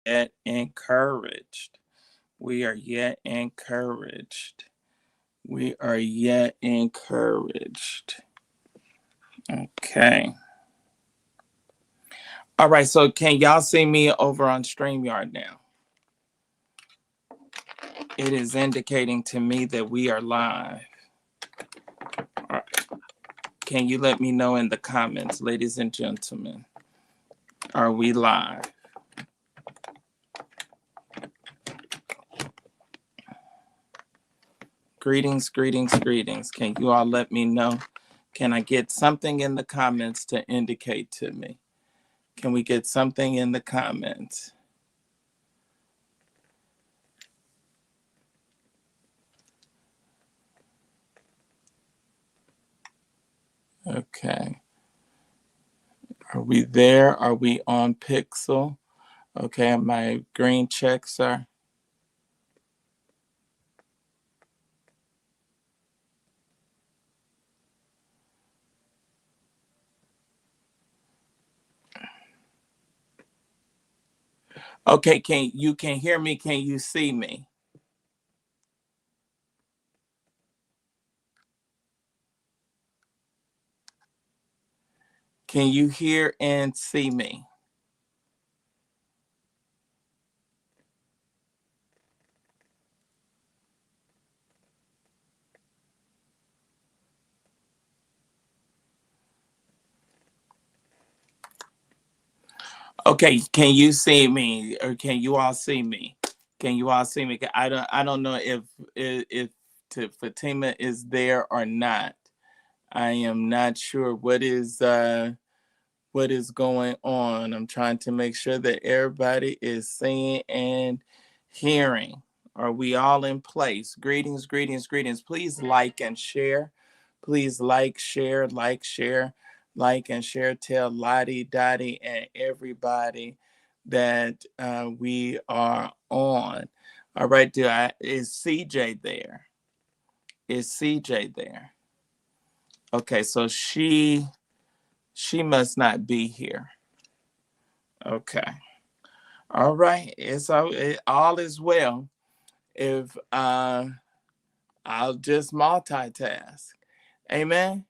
yet encouraged. We are yet encouraged. We are yet encouraged. Okay. All right. So can y'all see me over on StreamYard now? It is indicating to me that we are live. All right. Can you let me know in the comments, ladies and gentlemen? Are we live? Greetings, greetings, greetings. Can you all let me know? Can I get something in the comments to indicate to me? Can we get something in the comments? Okay. Are we there? Are we on Pixel? Okay, my green checks are. Okay, can you hear me? Can you see me? Can you hear and see me? Okay, can you see me, or can you all see me? Can you all see me? I don't know if Fatima is there or not. I am not sure what is going on. I'm trying to make sure that everybody is seeing and hearing. Are we all in place? Greetings, greetings, greetings. Please like and share. Please like, share, like, share, like, and share. Tell Lottie, Dottie, and everybody that we are on. All right, is CJ there? Is CJ there? Okay, so she must not be here. Okay. All right. All is well. If I'll just multitask. Amen.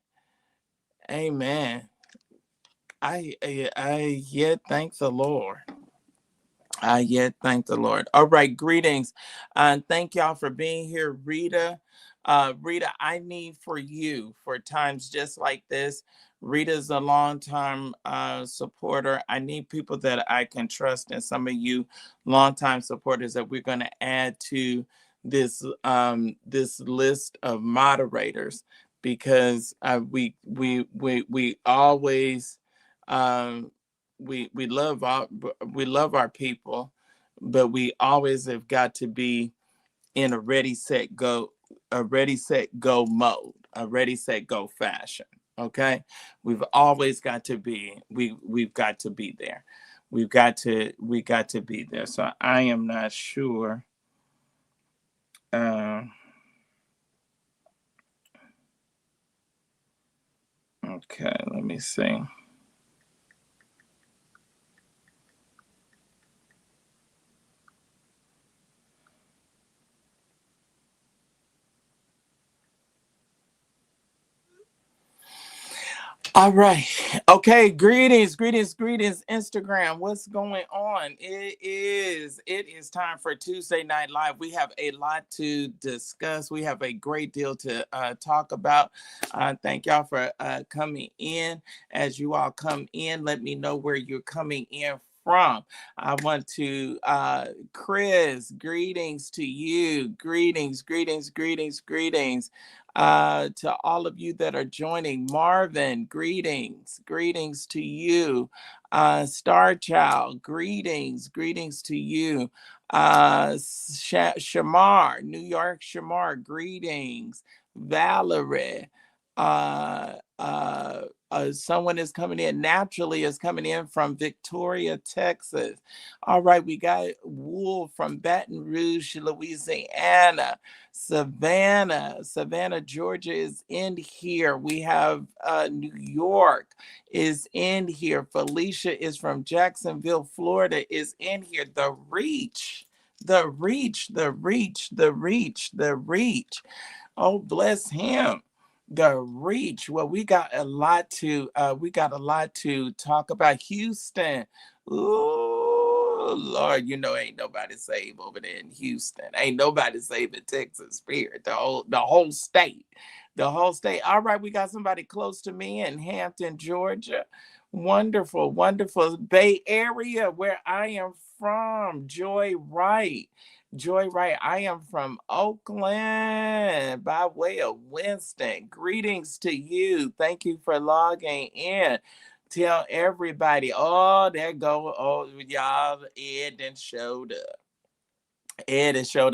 Amen. I yet thank the Lord. I yet thank the Lord. All right, greetings. Thank y'all for being here, Rita. Rita, I need for you for times just like this. Rita's a long-time supporter. I need people that I can trust, and some of you long-time supporters that we're going to add to this list of moderators, because we always we love our people, but we always have got to be in a ready set go mode, a ready set go fashion. Okay, we've always got to be we've got to be there. We got to be there. So I am not sure. Okay, let me see. All right. Okay. Greetings, greetings, greetings, Instagram. What's going on? It is time for Tuesday Night Live. We have a lot to discuss. We have a great deal to talk about. Thank y'all for coming in. As you all come in, let me know where you're coming in from. I want to Chris, greetings to you. Greetings, greetings, greetings, greetings. To all of you that are joining. Marvin, greetings, greetings to you. Star Child, greetings, greetings to you. Shamar, New York Shamar, greetings. Valerie, Someone is coming in. Naturally is coming in from Victoria, Texas. All right, we got Wool from Baton Rouge, Louisiana. Savannah, Georgia is in here. We have New York is in here. Felicia is from Jacksonville, Florida is in here. The reach. Oh, bless him. The reach. Well, we got a lot to talk about. Houston. Ooh, Lord, ain't nobody saved over there in Houston. Ain't nobody saved in Texas Spirit. The whole state. The whole state. All right, we got somebody close to me in Hampton, Georgia. Wonderful, wonderful. Bay Area, where I am from. Joy Wright. I am from Oakland by way of Winston. Greetings to you. Thank you for logging in. Tell everybody. Oh, there go. Oh, y'all, Ed then showed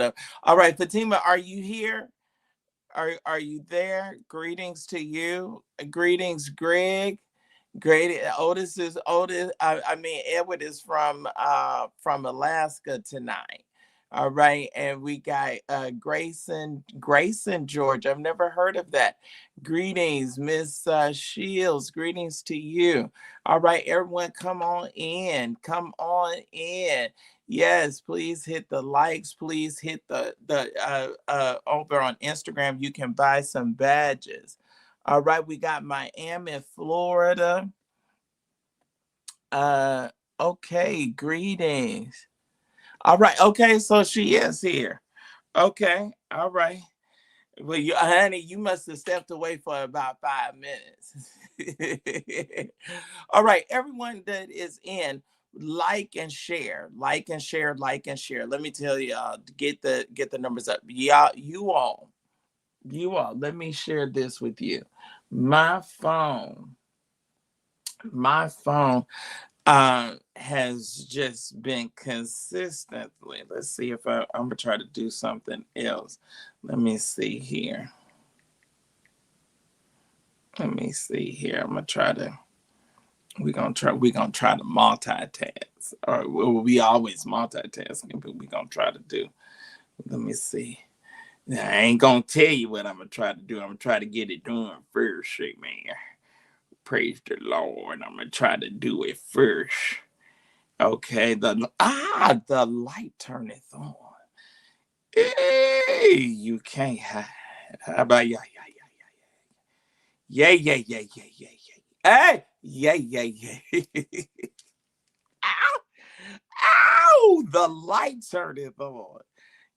up. All right, Fatima, are you here? Are you there? Greetings to you. Greetings, Greg. Great. Otis. I mean, Edward is from Alaska tonight. All right, and we got Grayson, George. I've never heard of that. Greetings, Miss Shields. Greetings to you. All right, everyone, come on in. Yes, please hit the likes. Please hit the over on Instagram. You can buy some badges. All right, we got Miami, Florida. Okay, greetings. All right, okay, so she is here. Okay, all right. Well, honey, you must have stepped away for about 5 minutes. All right, everyone that is in, like and share. Let me tell y'all, get the numbers up. Y'all, you all, let me share this with you. My phone has just been consistently. Let's see if I'm gonna try to do something else. Let me see here. I'm gonna try to. We're gonna try to multitask. Or we always multitasking, but we're gonna try to do. Let me see. Now, I ain't gonna tell you what I'm gonna try to do. I'm gonna try to get it done first, man. Praise the Lord. I'm gonna try to do it first. Okay, the light turneth on. Hey, you can't hide. How about yeah. Hey, yeah. Ow, ow, the light turneth on.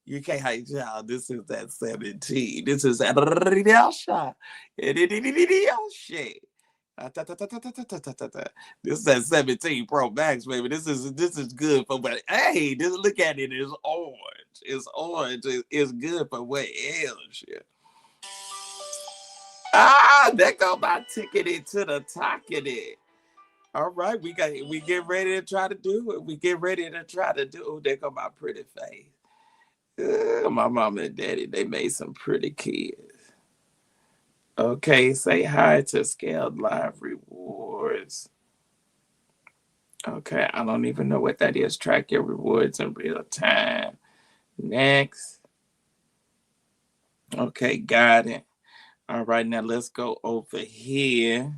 You can't hide, y'all. This is that 17. This is that shit. This is that 17 Pro Max, baby. This is good for what. Hey, just look at it. It's orange. It's orange. It's good for what else? There go my ticket into the talking. All right, we get ready to try to do it. Oh, there go my pretty face. My mom and daddy, they made some pretty kids. Okay, say hi to Scaled Live Rewards. Okay, I don't even know what that is. Track your rewards in real time. Next. Okay, got it. All right, now let's go over here.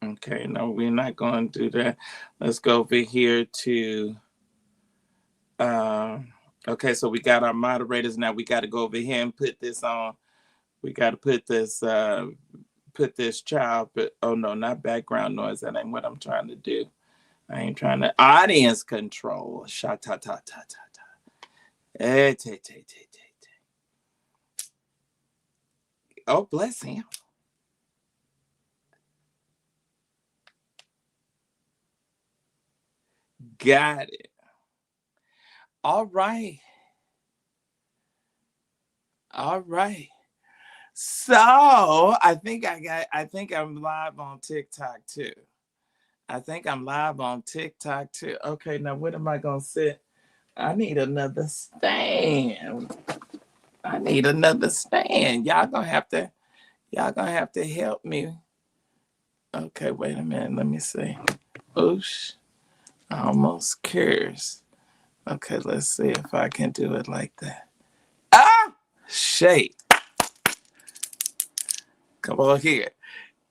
Okay, no, we're not going to do that. Let's go over here to, okay, so we got our moderators. Now we got to go over here and put this on. We got to put this child, but oh no, not background noise. That ain't what I'm trying to do. I ain't trying to, audience control. Sha-ta-ta-ta-ta-ta. Oh, bless him. Got it. All right. So I think I'm live on TikTok too. Okay, now what am I gonna sit? I need another stand. I I need another stand. Y'all gonna have to help me. Okay, wait a minute. Let me see. Oosh. Almost curious. Okay, let's see if I can do it like that. Ah! Shake. Come on here.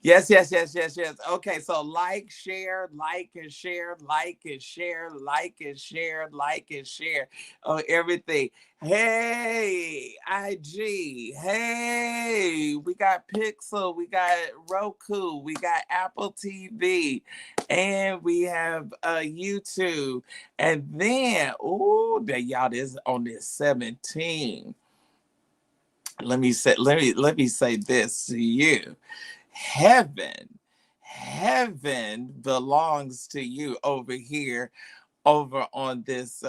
Yes, yes, yes, yes, yes. Okay, so like, share, like and share, like and share, like and share, like and share. Oh, everything. Hey, IG. Hey, we got Pixel, we got Roku, we got Apple TV, and we have YouTube. And then, oh, that y'all is on this 17. Let me say this to you. Heaven belongs to you over here, on this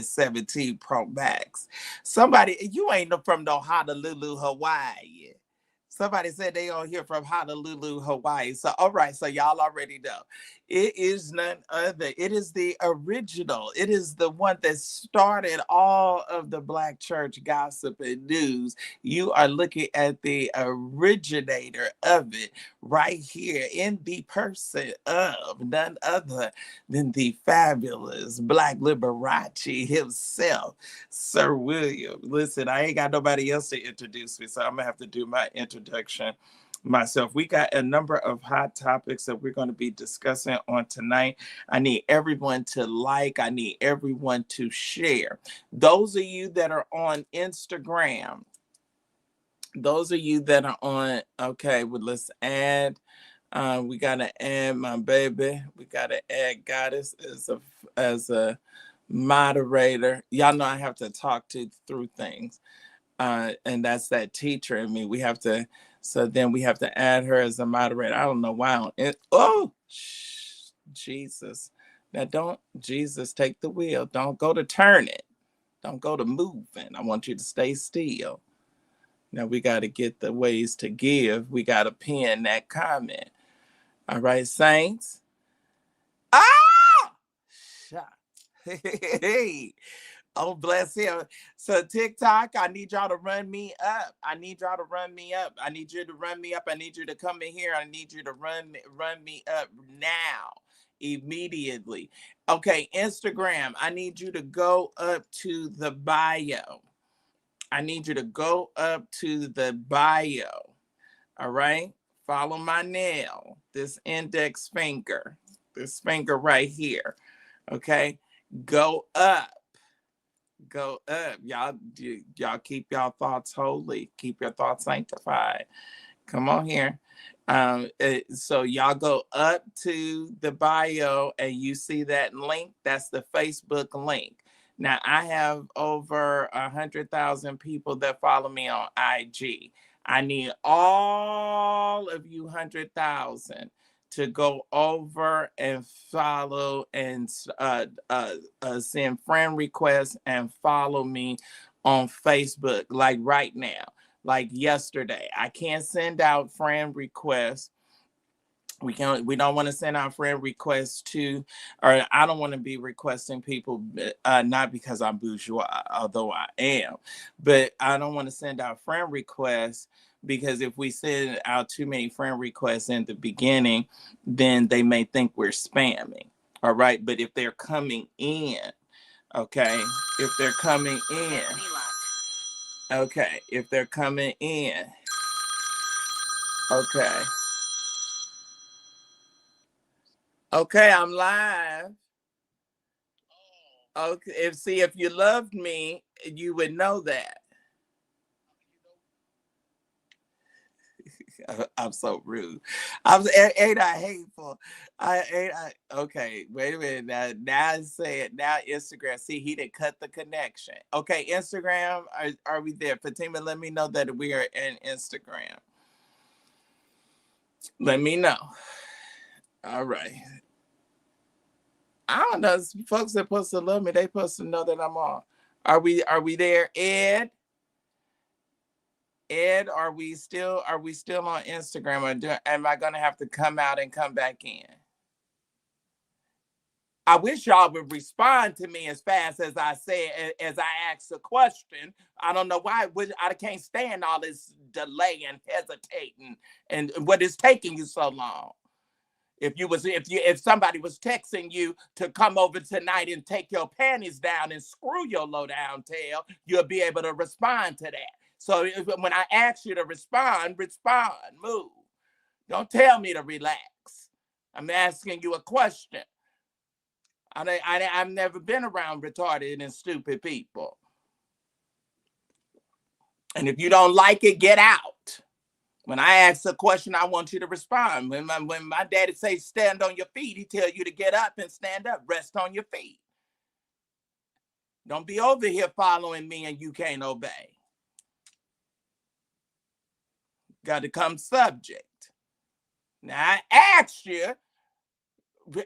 17 Pro Max. Somebody, you ain't from no Honolulu, Hawaii. Somebody said they on here from Honolulu, Hawaii. So, all right. So y'all already know. It is none other. It is the original. It is the one that started all of the Black church gossip and news. You are looking at the originator of it right here in the person of none other than the fabulous Black Liberace himself, Sir William. Listen, I ain't got nobody else to introduce me, so I'm gonna have to do my introduction myself. We got a number of hot topics that we're going to be discussing on tonight. I need everyone to like, I need everyone to share. Those of you that are on Instagram, okay, well, let's add. We gotta add my baby. We gotta add Goddess as a moderator. Y'all know I have to talk through things, and that's that teacher in me. So then we have to add her as a moderator. I don't know why. Jesus! Now don't, Jesus, take the wheel. Don't go to turn it. Don't go to moving. I want you to stay still. Now we got to get the ways to give. We got to pin that comment. All right, Saints. Ah! Shot. Hey. Oh, bless him. So TikTok, I need y'all to run me up. I need you to run me up. I need you to come in here. I need you to run me up now, immediately. Okay, Instagram, I need you to go up to the bio. I need you to go up to the bio. All right? Follow my nail, this index finger, this finger right here. Okay? Go up. Go up. Y'all keep y'all thoughts holy. Keep your thoughts sanctified. Come on here. So y'all go up to the bio and you see that link. That's the Facebook link. Now I have over 100,000 people that follow me on IG. I need all of you 100,000 to go over and follow and send friend requests and follow me on Facebook, like right now. Like yesterday, I can't send out friend requests. We don't want to send out friend requests to, or I don't want to be requesting people, not because I'm bourgeois, although I am, but I don't want to send out friend requests because if we send out too many friend requests in the beginning, then they may think we're spamming. All right. But if they're coming in, okay, if they're coming in, okay, if they're coming in, okay. Okay, I'm live. Okay, if you loved me, you would know that. I'm so rude. Ain't I hateful? Okay, wait a minute. Now I say it. Now Instagram. See, he didn't cut the connection. Okay, Instagram, are we there? Fatima, let me know that we are in Instagram. Let me know. All right. I don't know. Folks that supposed to love me, they supposed to know that I'm on. Are we there, Ed? Ed, are we still on Instagram, or am I gonna have to come out and come back in? I wish y'all would respond to me as fast as I said, as I asked a question. I don't know why. I can't stand all this delay and hesitating and what is taking you so long. If somebody was texting you to come over tonight and take your panties down and screw your low down tail, you'll be able to respond to that. So when I ask you to respond, move. Don't tell me to relax. I'm asking you a question. I've never been around retarded and stupid people. And if you don't like it, get out. When I ask a question, I want you to respond. When my daddy says stand on your feet, he tells you to get up and stand up. Rest on your feet. Don't be over here following me and you can't obey. Got to come subject. Now, I asked you,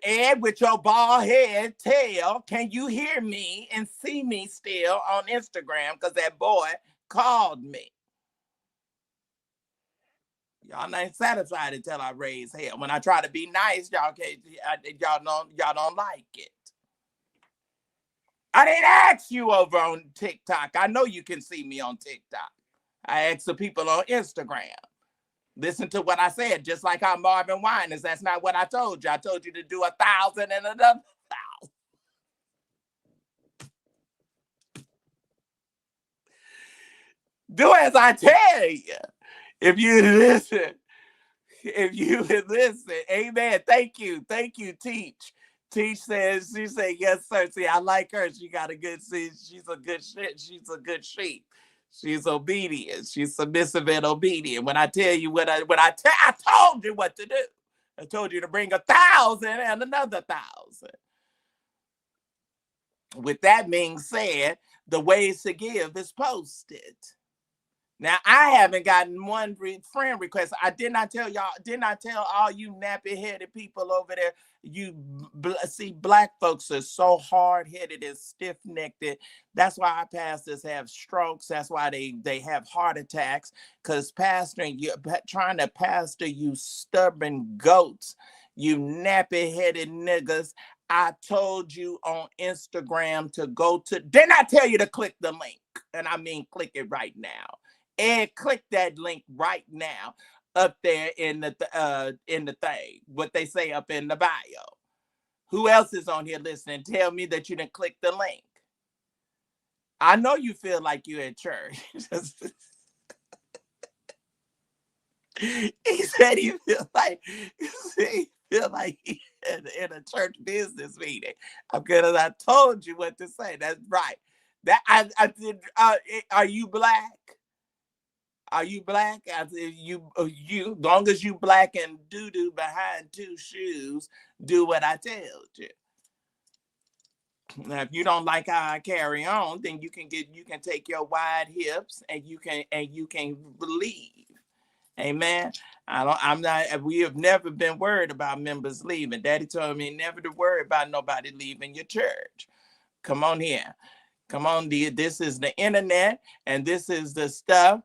Ed, with your bald head tail, can you hear me and see me still on Instagram? Because that boy called me. Y'all ain't satisfied until I raise hell. When I try to be nice, y'all don't like it. I didn't ask you over on TikTok. I know you can see me on TikTok. I asked the people on Instagram. Listen to what I said, just like how Marvin Winans. That's not what I told you. I told you to do 1,000 and another 1,000. Do as I tell you. If you listen, amen. Thank you, Teach. Teach says, she said, yes, sir. See, I like her. She got a good, she's a good shit. She's a good sheep. She's obedient. She's submissive and obedient. When I tell you I told you what to do. I told you to bring 1,000 and another 1,000. With that being said, the ways to give is posted. Now, I haven't gotten one friend request. I did not tell all you nappy-headed people over there, see, black folks are so hard-headed and stiff-necked. That's why our pastors have strokes. That's why they have heart attacks, because trying to pastor you stubborn goats, you nappy-headed niggas. I told you on Instagram to go to, didn't I tell you to click the link? And I mean, click it right now. And click that link right now up there in the thing, what they say up in the bio. Who else is on here listening? Tell me that you didn't click the link. I know you feel like you're at church. He said he feel like he in a church business meeting. Because I told you what to say. That's right. That I did. Are you black? Are you black? You, long as you black and doo-doo behind two shoes, do what I tell you. Now, if you don't like how I carry on, then you can take your wide hips and you can believe. Amen. We have never been worried about members leaving. Daddy told me never to worry about nobody leaving your church. Come on here. Come on, this is the internet, and this is the stuff.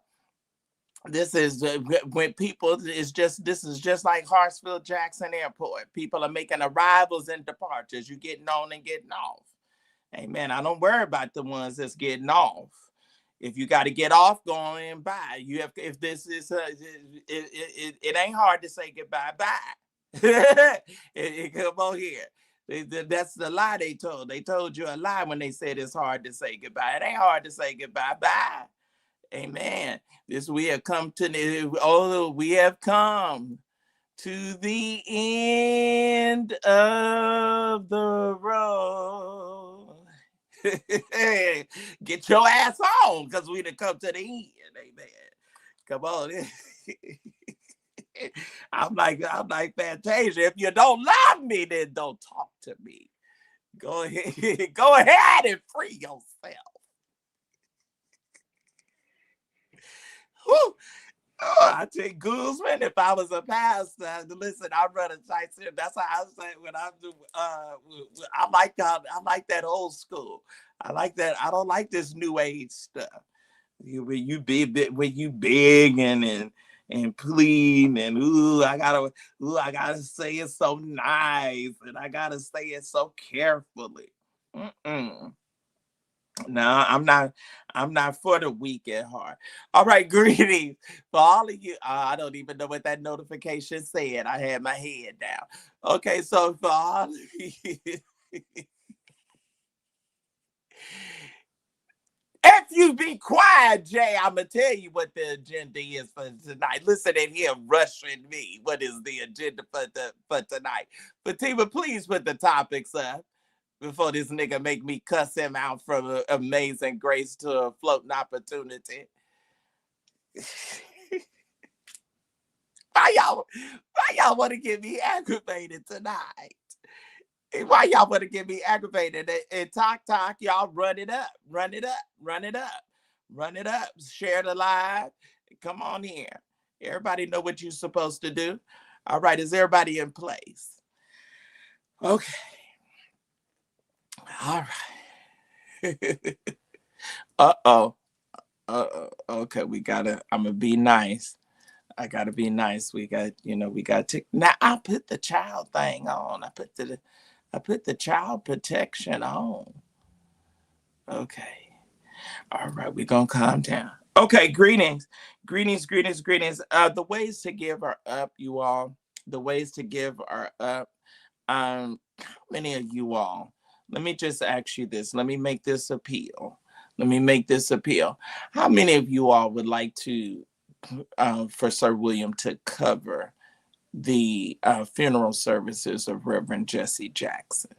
This is when people this is just like Hartsfield Jackson Airport. People are making arrivals and departures. You getting on and getting off. Amen. I don't worry about the ones that's getting off. If you got to get off, go on and buy. You have, if this is it ain't hard to say goodbye. Bye. Come on here. That's the lie they told. They told you a lie when they said it's hard to say goodbye. It ain't hard to say goodbye. Bye. Amen. We have come to the end of the road. Get your ass on, because we done come to the end. Amen. Come on. I'm like Fantasia. If you don't love me, then don't talk to me. Go ahead and free yourself. Whew. Oh, I take Guzman. If I was a pastor, listen, I run a tight ship. That's how I say when I do. I like that old school. I like that. I don't like this new age stuff. When you big and and pleading and I gotta say it so nice and I gotta say it so carefully. Mm-mm. No, I'm not for the weak at heart. All right, greetings for all of you. I don't even know what that notification said. I had my head down. Okay, so for all of you, if you be quiet, Jay, I'm gonna tell you what the agenda is for tonight. Listen at him rushing me. What is the agenda for tonight? Fatima, please put the topics up before this nigga make me cuss him out from amazing grace to a floating opportunity. Why y'all want to get me aggravated tonight? Why y'all want to get me aggravated? And talk, y'all run it up, run it up, run it up, run it up. Share the live. Come on here. Everybody know what you're supposed to do. All right, is everybody in place? Okay. All right. Uh-oh. Okay, I'm gonna be nice. I gotta be nice. We got to now I put the child thing on. I put the child protection on. Okay. All right, we're gonna calm down. Okay, greetings. Greetings. The ways to give are up, you all. The ways to give are up. How many of you all? Let me just ask you this. Let me make this appeal. How many of you all would like to for Sir William to cover the funeral services of Reverend Jesse Jackson?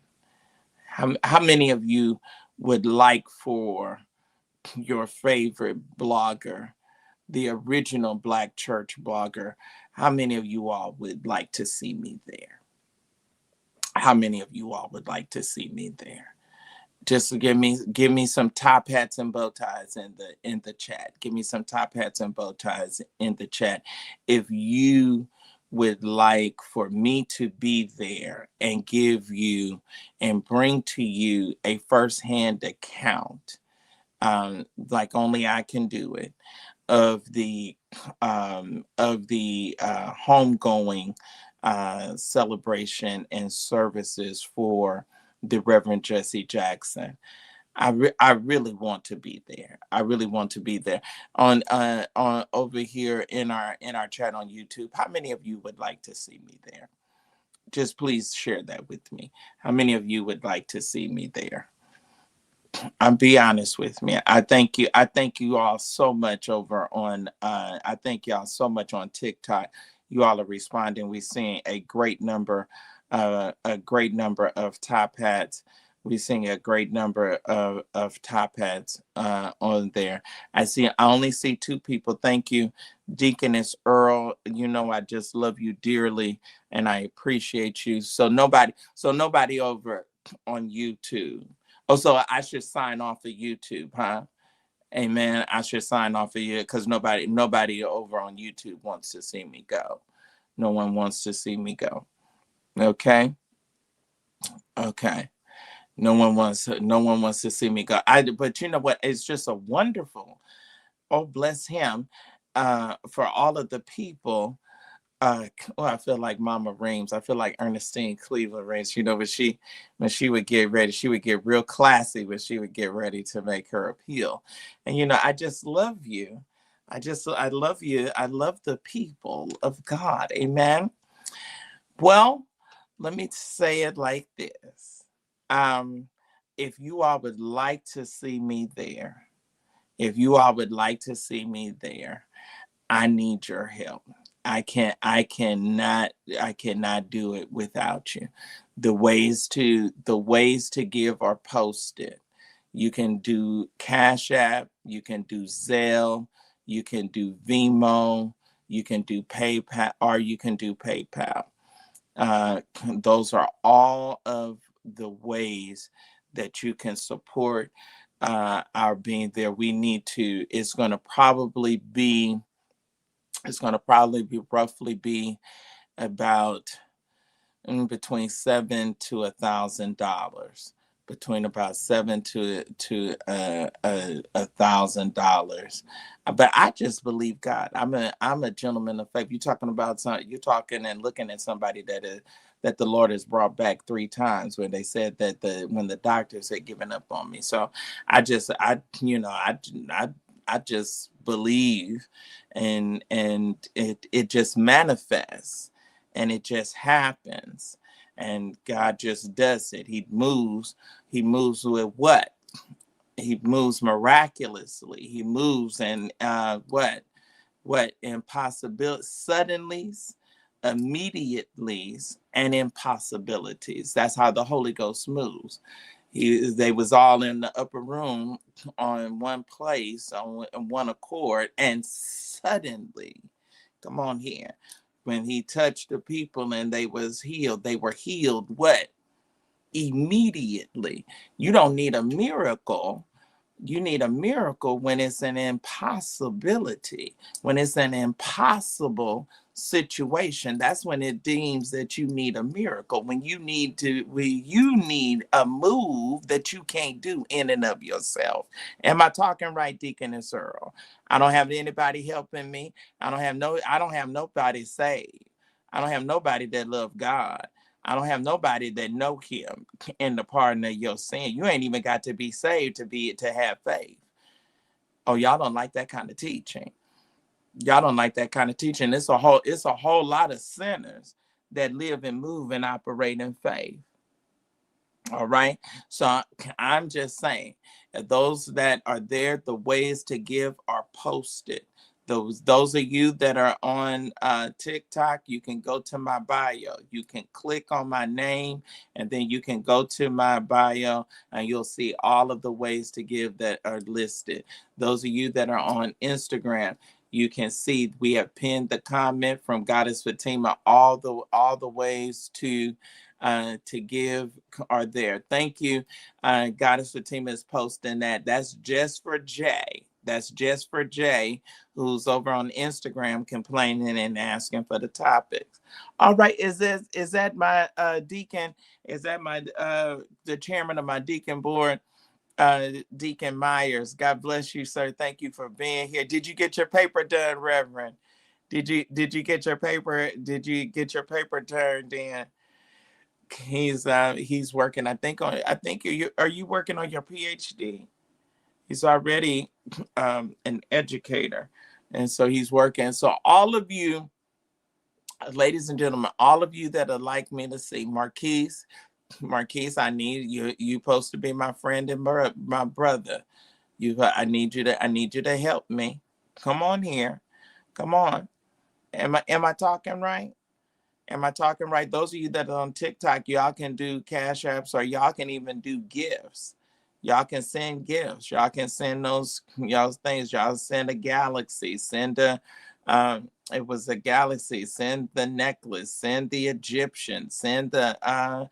How many of you would like for your favorite blogger, the original Black church blogger, how many of you all would like to see me there? How many of you all would like to see me there? Just give me some top hats and bow ties in the chat. Give me some top hats and bow ties in the chat. If you would like for me to be there and give you and bring to you a firsthand account, like only I can do it, of the homegoing celebration and services for the Reverend Jesse Jackson. I really want to be there. I really want to be there. On over here in our chat on YouTube. How many of you would like to see me there? Just please share that with me. How many of you would like to see me there? I'll be honest with me. I thank you. I thank you all so much over on I thank y'all so much on TikTok. You all are responding. We're seeing a great number of top hats. We're seeing a great number of top hats on there. I only see two people. Thank you, Deaconess Earl. You know I just love you dearly and I appreciate you. So nobody over on YouTube. Oh, so I should sign off of YouTube, huh? Amen. I should sign off of you because nobody over on YouTube wants to see me go. No one wants to see me go. Okay. Okay. No one wants to see me go. But you know what? It's just a wonderful. Oh, bless him. For all of the people. I feel like Mama Reams. I feel like Ernestine Cleveland Reams. When she would get ready, she would get real classy when she would get ready to make her appeal. And I just love you. I love you. I love the people of God. Amen. Well, let me say it like this. Um, if you all would like to see me there, I need your help. I cannot do it without you. The ways to give are posted. You can do Cash App, you can do Zelle, you can do Venmo, you can do PayPal, or you can do PayPal. Those are all of the ways that you can support our being there. It's going to probably be roughly be about between $7 to $1,000 between about $7 to $1,000. But I just believe God. I'm a gentleman of faith. You're talking about you're talking and looking at somebody that the Lord has brought back 3 times when they said that when the doctors had given up on me. So I just believe, and it just manifests, and it just happens, and God just does it. He moves with what? He moves miraculously. He moves, and what impossibilities, suddenlies, immediatelys, and impossibilities. That's how the Holy Ghost moves. They was all in the upper room on one place, on one accord, and suddenly, come on here, when he touched the people and they were healed. What? Immediately. You don't need a miracle. You need a miracle when it's an impossibility, when it's an impossible situation. That's when it deems that you need a miracle. When you need a move that you can't do in and of yourself. Am I talking right, Deaconess Earl? I don't have anybody helping me. I don't have nobody saved. I don't have nobody that love God. I don't have nobody that know him in the pardon of your sin. You ain't even got to be saved to have faith. Oh, y'all don't like that kind of teaching. Y'all don't like that kind of teaching. It's a whole lot of sinners that live and move and operate in faith. All right. So I'm just saying, those that are there, the ways to give are posted. Those of you that are on TikTok, you can go to my bio. You can click on my name, and then you can go to my bio, and you'll see all of the ways to give that are listed. Those of you that are on Instagram, you can see we have pinned the comment from Goddess Fatima. All the ways to give are there. Thank you. Goddess Fatima is posting that. That's just for Jay. That's just for Jay, who's over on Instagram complaining and asking for the topics. All right, is that my deacon? Is that my the chairman of my deacon board, Deacon Myers? God bless you, sir. Thank you for being here. Did you get your paper done, Reverend? Did you get your paper? Did you get your paper turned in? He's working. I think are you working on your PhD? He's already an educator, and so he's working. So all of you, ladies and gentlemen, all of you that are like me, to see Marquise, I need you. You supposed to be my friend and my brother. I need you to help me. Come on here. Come on. Am I talking right? Am I talking right? Those of you that are on TikTok, y'all can do cash apps, or y'all can even do gifts. Y'all can send gifts. Y'all can send those y'all things. Y'all send a galaxy. Send it was a galaxy. Send the necklace. Send the Egyptian. Send I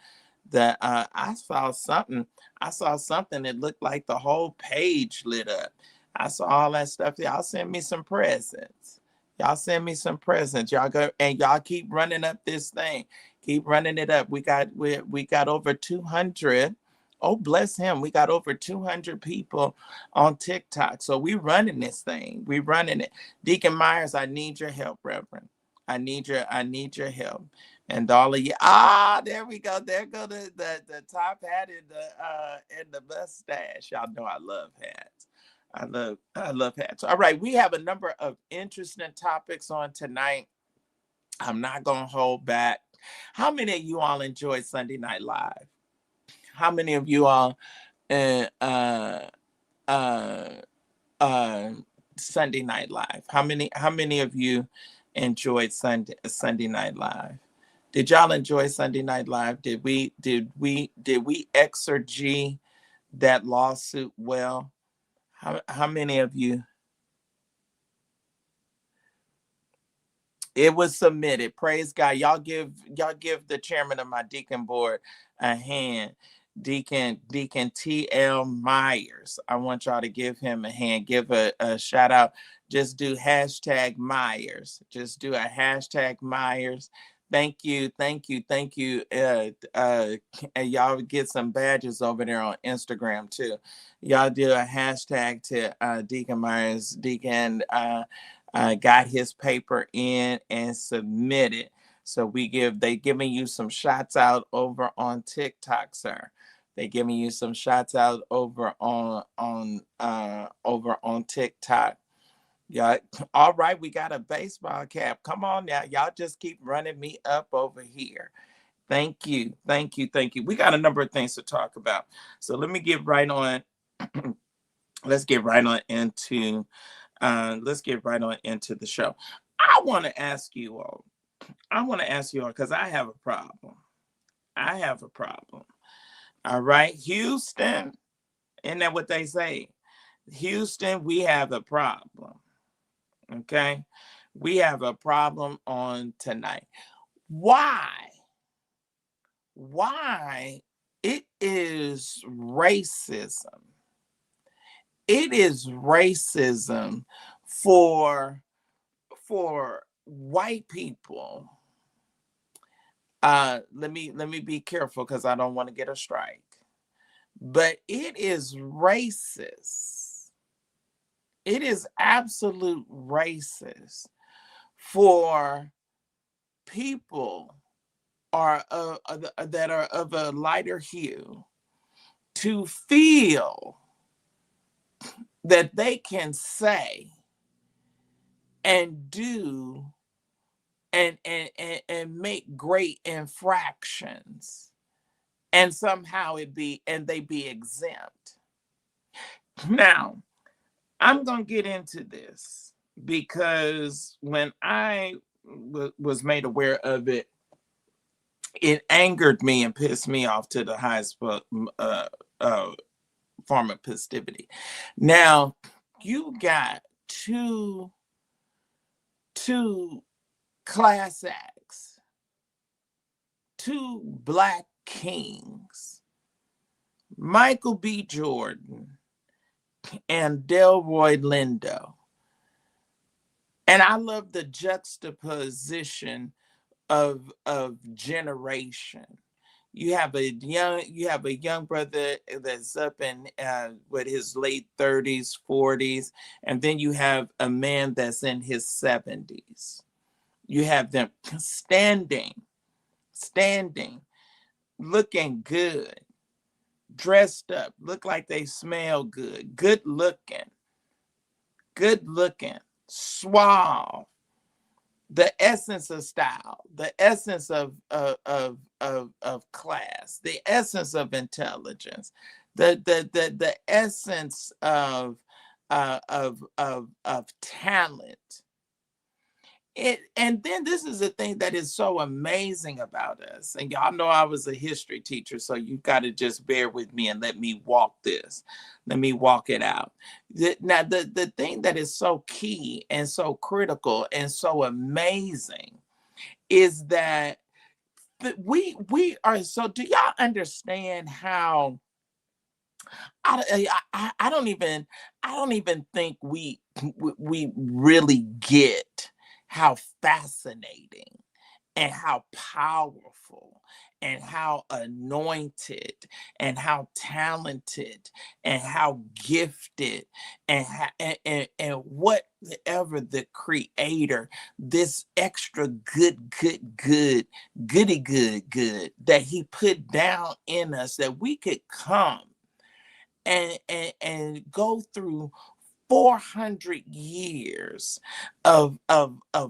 saw something. I saw something that looked like the whole page lit up. I saw all that stuff. Y'all send me some presents. Y'all send me some presents. Y'all go and y'all keep running up this thing. Keep running it up. We got over 200. Oh, bless him. We got over 200 people on TikTok. So we running this thing. We running it. Deacon Myers, I need your help, Reverend. I need your help. And all of you. There we go. There go the top hat and the mustache. Y'all know I love hats. I love hats. All right, we have a number of interesting topics on tonight. I'm not gonna hold back. How many of you all enjoyed Sunday Night Live? How many of you all uh uh Sunday Night Live? How many of you enjoyed Sunday Night Live? Did y'all enjoy Sunday Night Live? Did we exegete that lawsuit well? How many of you? It was submitted. Praise God. Y'all give the chairman of my deacon board a hand. Deacon T.L. Myers. I want y'all to give him a hand. Give a shout out. Just do hashtag Myers. Just do a hashtag Myers. Thank you, thank you, thank you. And y'all get some badges over there on Instagram too. Y'all do a hashtag to Deacon Myers. Deacon got his paper in and submitted. So they giving you some shots out over on TikTok, sir. They giving you some shots out over on TikTok. Yeah. All right. We got a baseball cap. Come on now. Y'all just keep running me up over here. Thank you. Thank you. Thank you. We got a number of things to talk about. So let me get right on. Let's get right on into the show. I want to ask you all. Because I have a problem. All right. Houston. Isn't that what they say? Houston, we have a problem. Okay. We have a problem on tonight. Why? It is racism. It is racism for white people. Let me be careful because I don't want to get a strike. But it is racist. It is absolute racist for people that are of a lighter hue to feel that they can say and do and make great infractions and somehow they be exempt. Now, I'm going to get into this because when I was made aware of it, it angered me and pissed me off to the highest form of festivity. Now, you got two class acts, two Black kings, Michael B. Jordan and Delroy Lindo. And I love the juxtaposition of generation. You have a young brother that's up in with his late 30s, 40s, and then you have a man that's in his 70s. You have them standing, looking good, dressed up, look like they smell good looking, suave. The essence of style, the essence of class, the essence of intelligence, the essence of talent. And then this is the thing that is so amazing about us. And y'all know I was a history teacher, so you got to just bear with me and let me walk this. Let me walk it out. Now, the thing that is so key and so critical and so amazing is that we are. So do y'all understand how I don't even think we really get how fascinating and how powerful and how anointed and how talented and how gifted and whatever the creator, this extra good that he put down in us, that we could come and go through 400 years of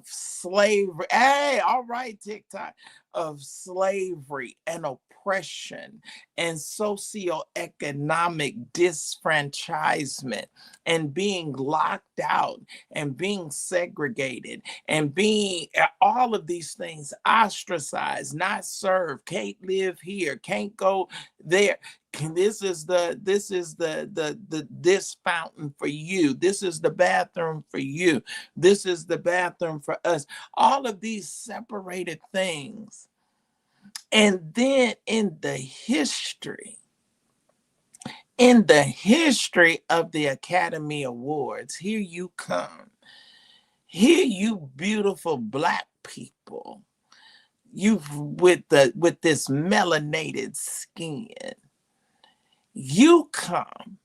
slavery. Hey, all right, TikTok, of slavery and oppression and socioeconomic disfranchisement and being locked out and being segregated and being all of these things, ostracized, not served, can't live here, can't go there. This is this fountain for you. This is the bathroom for you. This is the bathroom for us. All of these separated things. And then in the history of the Academy Awards, here you come. Here you beautiful Black people you with this melanated skin, you come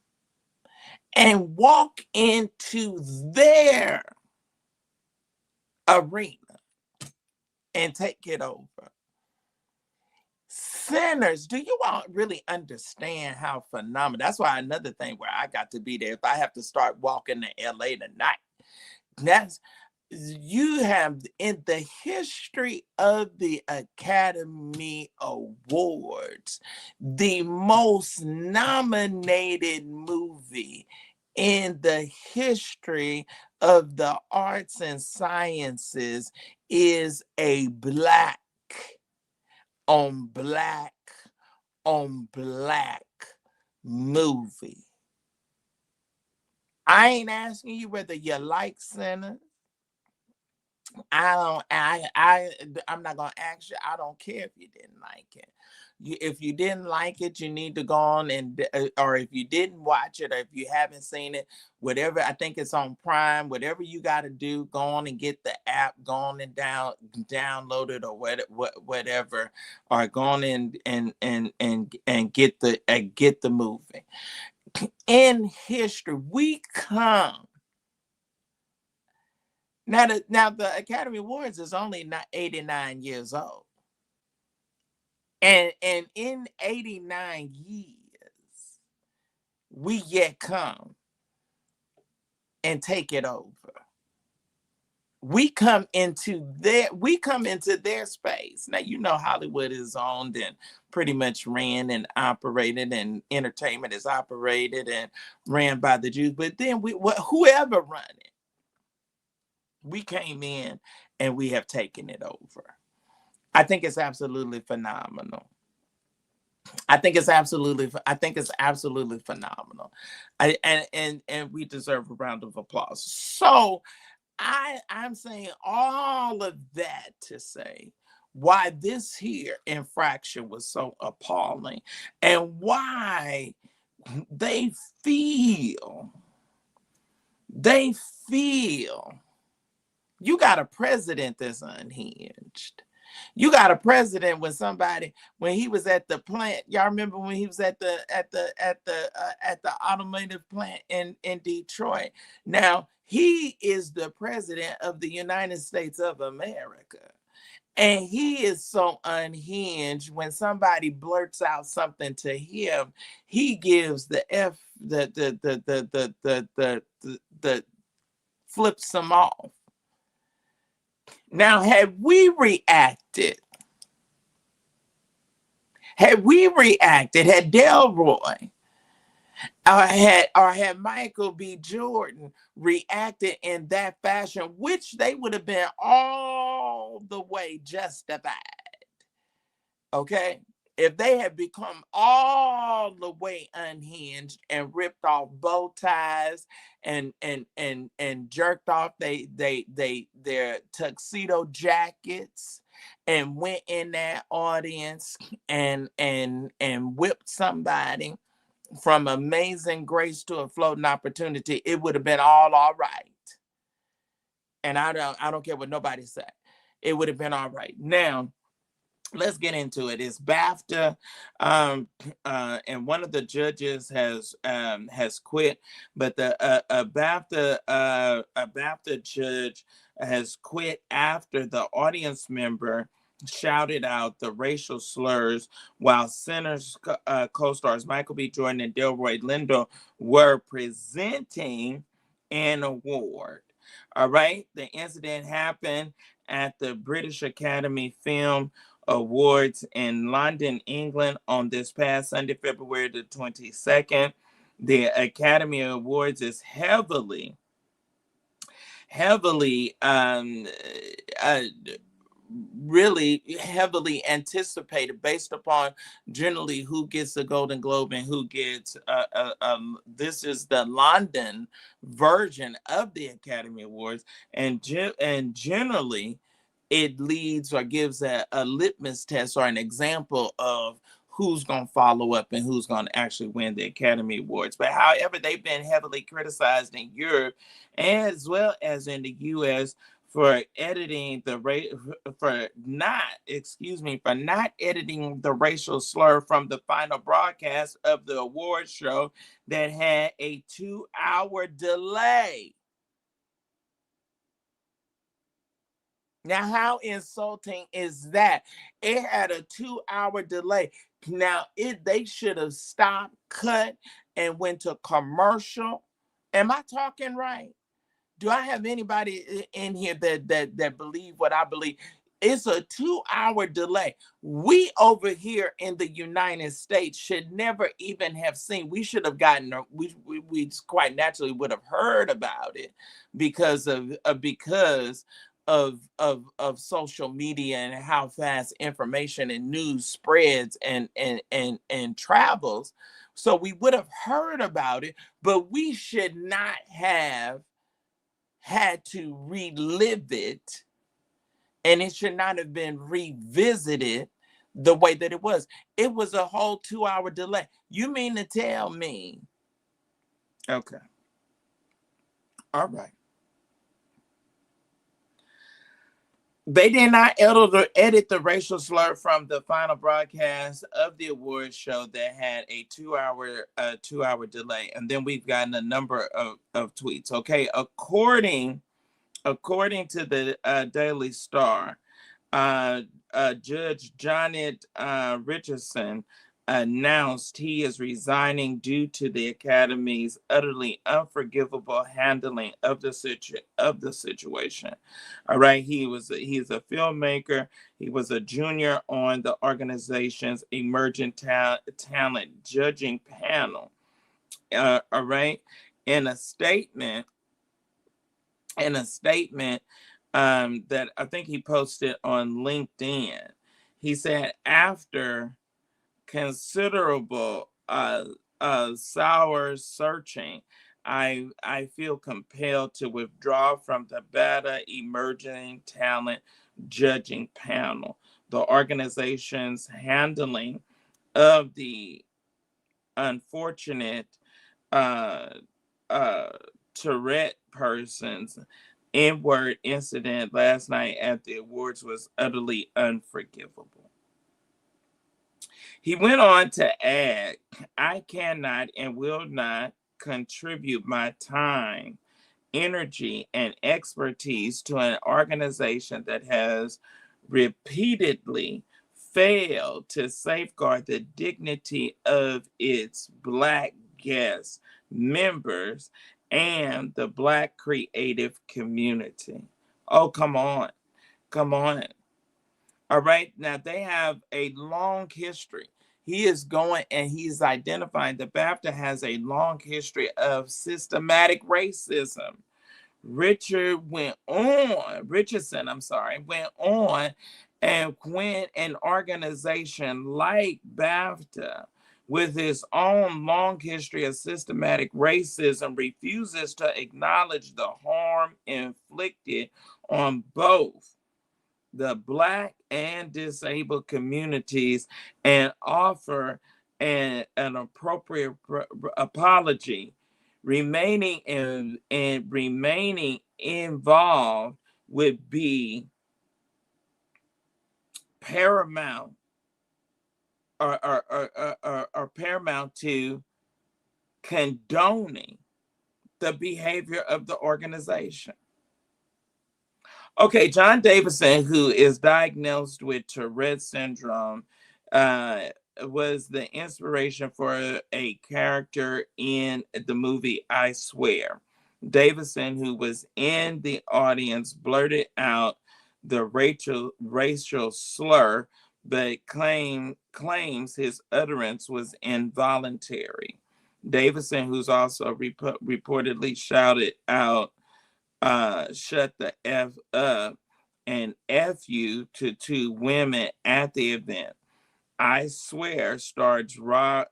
and walk into their arena and take it over. Sinners, do you all really understand how phenomenal? That's why another thing where I got to be there. If I have to start walking to LA tonight, that's you have in the history of the Academy Awards, the most nominated movie in the history of the arts and sciences is a black on black on black movie. I ain't asking you whether you like Sinners. I'm not gonna ask you. I don't care if you didn't like it. If you didn't like it, you need to go on and, or if you didn't watch it, or if you haven't seen it, whatever. I think it's on Prime. Whatever you got to do, go on and get the app. Go on and download it, or whatever, or go on and get the movie. In history, we come. Now the Academy Awards is only not 89 years old. And in 89 years, we yet come and take it over. We come into their space. Now, you know, Hollywood is owned and pretty much ran and operated, and entertainment is operated and ran by the Jews. But then whoever run it, we came in and we have taken it over. I think it's absolutely phenomenal. I think it's absolutely phenomenal. And we deserve a round of applause. So I'm saying all of that to say why this here infraction was so appalling, and why they feel you got a president that's unhinged. You got a president when he was at the plant. Y'all remember when he was at the automotive plant in Detroit? Now he is the president of the United States of America, and he is so unhinged. When somebody blurts out something to him, he gives the flips them off. Now, had Delroy, had Delroy, or had Michael B. Jordan reacted in that fashion, which they would have been all the way justified, okay? If they had become all the way unhinged and ripped off bow ties and jerked off their tuxedo jackets and went in that audience and whipped somebody from Amazing Grace to A Floating Opportunity, it would have been all right. And I don't care what nobody said. It would have been all right. Now, let's get into it. It's BAFTA, and one of the judges has quit, but a BAFTA judge has quit after the audience member shouted out the racial slurs while Sinners co-stars Michael B. Jordan and Delroy Lindo were presenting an award. All right, the incident happened at the British Academy Film Awards in London, England on this past Sunday, February the 22nd. The Academy Awards is heavily really heavily anticipated based upon generally who gets the Golden Globe and who gets this is the London version of the Academy Awards, and generally it leads or gives a litmus test or an example of who's going to follow up and who's going to actually win the Academy Awards. But however, they've been heavily criticized in Europe as well as in the US for editing for not editing the racial slur from the final broadcast of the award show that had a 2-hour delay. Now, how insulting is that? It had a 2-hour delay. Now, they should have stopped, cut, and went to commercial. Am I talking right? Do I have anybody in here that believe what I believe? It's a 2-hour delay. We over here in the United States should never even have seen. We should have gotten. We quite naturally would have heard about it because of social media and how fast information and news spreads and travels. So we would have heard about it, but we should not have had to relive it, and it should not have been revisited the way that it was. It was a whole 2-hour delay. You mean to tell me? Okay. All right. They did not edit the racial slur from the final broadcast of the awards show that had a 2-hour delay. And then we've gotten a number of tweets. Okay, according to the Daily Star, Judge Janet Richardson announced he is resigning due to the Academy's utterly unforgivable handling of the situation. All right, he's a filmmaker. He was a junior on the organization's emerging talent judging panel. All right, in a statement that I think he posted on LinkedIn, he said, after considerable sour searching, I feel compelled to withdraw from the BAFTA Emerging Talent Judging Panel. The organization's handling of the unfortunate Tourette person's N-word incident last night at the awards was utterly unforgivable. He went on to add, I cannot and will not contribute my time, energy, and expertise to an organization that has repeatedly failed to safeguard the dignity of its Black guests, members, and the Black creative community. Oh, come on. Come on. All right. Now, they have a long history. He is going and he's identifying that BAFTA has a long history of systematic racism. Richardson, went on, and when an organization like BAFTA, with its own long history of systematic racism, refuses to acknowledge the harm inflicted on both the Black and disabled communities and offer an appropriate apology, remaining involved would be paramount or paramount to condoning the behavior of the organization. Okay, John Davison, who is diagnosed with Tourette syndrome, was the inspiration for a character in the movie I Swear. Davison, who was in the audience, blurted out the racial slur, but claims his utterance was involuntary. Davison, who's also reportedly shouted out, shut the F up and F you to two women at the event. I Swear stars Robert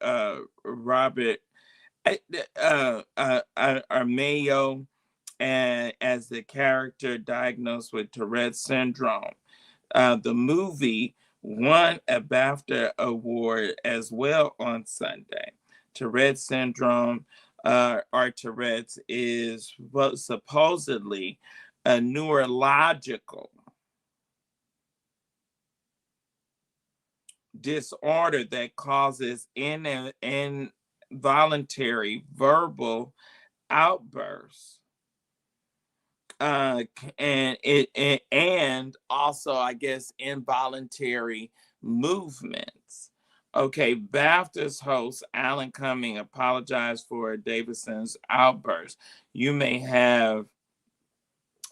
Armayo and as the character diagnosed with Tourette syndrome. The movie won a BAFTA award as well on Sunday. Tourette syndrome, or Tourette's, is supposedly a neurological disorder that causes involuntary verbal outbursts, and also, I guess, involuntary movements. Okay, BAFTA's host Alan Cumming apologized for Davidson's outburst. You may have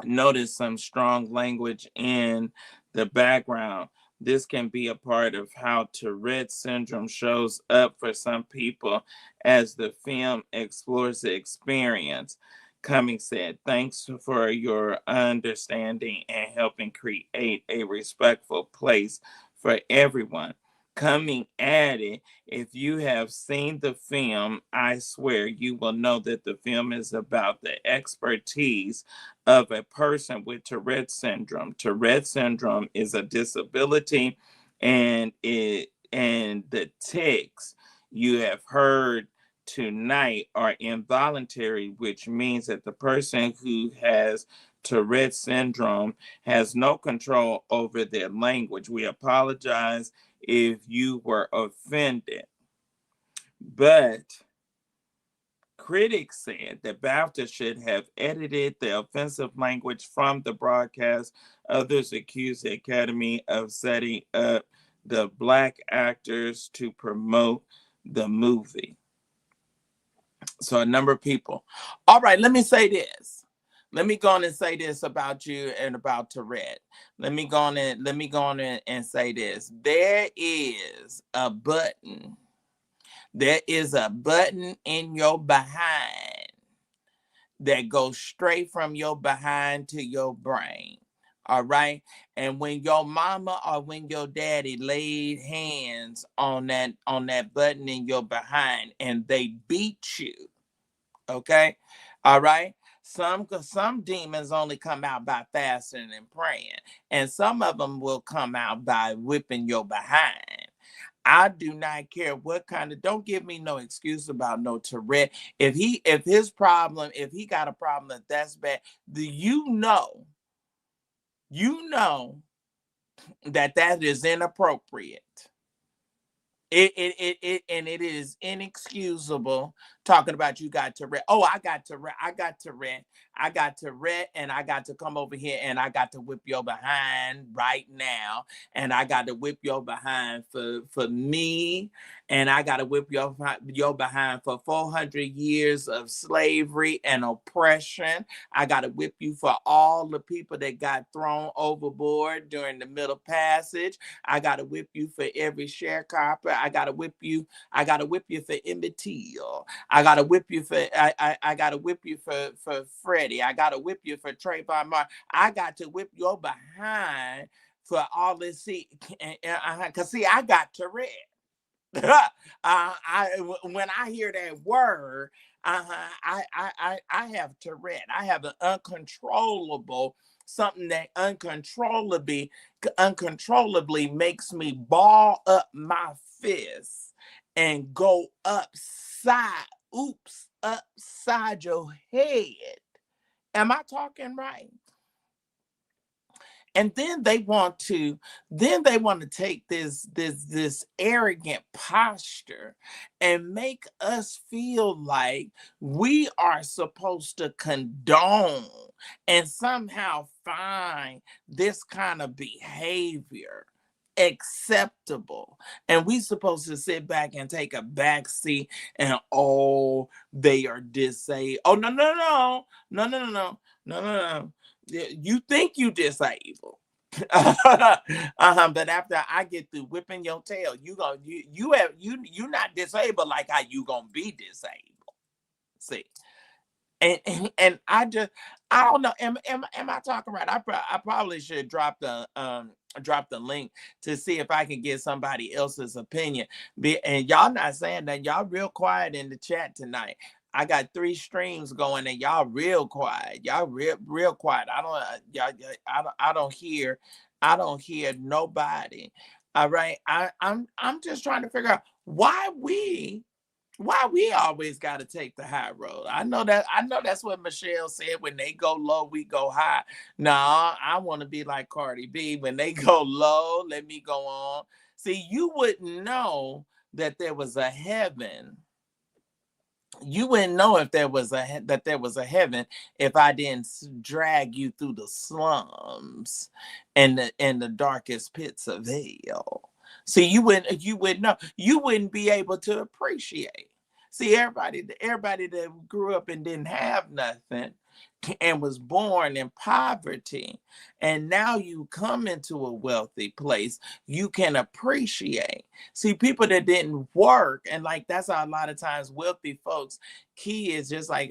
noticed some strong language in the background. This can be a part of how Tourette syndrome shows up for some people as the film explores the experience. Cumming said, "Thanks for your understanding and helping create a respectful place for everyone." Cumming added, "If you have seen the film, I swear you will know that the film is about the expertise of a person with Tourette syndrome. Tourette syndrome is a disability, and the tics you have heard tonight are involuntary, which means that the person who has Tourette syndrome has no control over their language. We apologize if you were offended." But critics said that BAFTA should have edited the offensive language from the broadcast. Others accused the Academy of setting up the Black actors to promote the movie. So a number of people. All right, let me say this. Let me go on and say this about you and about Tourette. Let me go on and say this. There is a button. There is a button in your behind that goes straight from your behind to your brain. All right. And when your mama or when your daddy laid hands on that button in your behind and they beat you, okay, all right. Some demons only come out by fasting and praying, and some of them will come out by whipping your behind. I do not care what kind of, don't give me no excuse about no Tourette. If he got a problem that's bad, you know that is inappropriate. And it is inexcusable talking about you got Tourette. Oh, I got Tourette. I got Tourette, and I got to come over here and I got to whip your behind right now. And I got to whip your behind for me. And I got to whip your behind for 400 years of slavery and oppression. I got to whip you for all the people that got thrown overboard during the Middle Passage. I got to whip you for every sharecropper. I got to whip you. I got to whip you for Emmett Till. I got to whip you for. I got to whip you for Freddie. I got to whip you for Trayvon Martin. I got to whip your behind for all this. See, cause see, I got Tourette. When I hear that word, I have Tourette. I have an uncontrollable, something that uncontrollably makes me ball up my fists and go upside your head. Am I talking right? And then they want to take this arrogant posture and make us feel like we are supposed to condone and somehow find this kind of behavior acceptable, and we supposed to sit back and take a back seat and, oh, they are disabled. Oh, no. You think you disabled. But after I get through whipping your tail, you not disabled like how you gonna be disabled. See, and I don't know. Am I talking right? I probably should drop the link to see if I can get somebody else's opinion. And y'all not saying that. Y'all real quiet in the chat tonight. I got 3 streams going and y'all real quiet. Y'all real quiet. I don't hear nobody. All right. I'm just trying to figure out why we Why we always got to take the high road? I know that. I know that's what Michelle said. When they go low, we go high. Nah, I want to be like Cardi B. When they go low, let me go on. See, you wouldn't know that there was a heaven. You wouldn't know if there was a heaven if I didn't drag you through the slums and the darkest pits of hell. See, you wouldn't know. You wouldn't be able to appreciate. See, everybody that grew up and didn't have nothing and was born in poverty, and now you come into a wealthy place, you can appreciate. See, people that didn't work, and like that's how a lot of times wealthy folks key is just like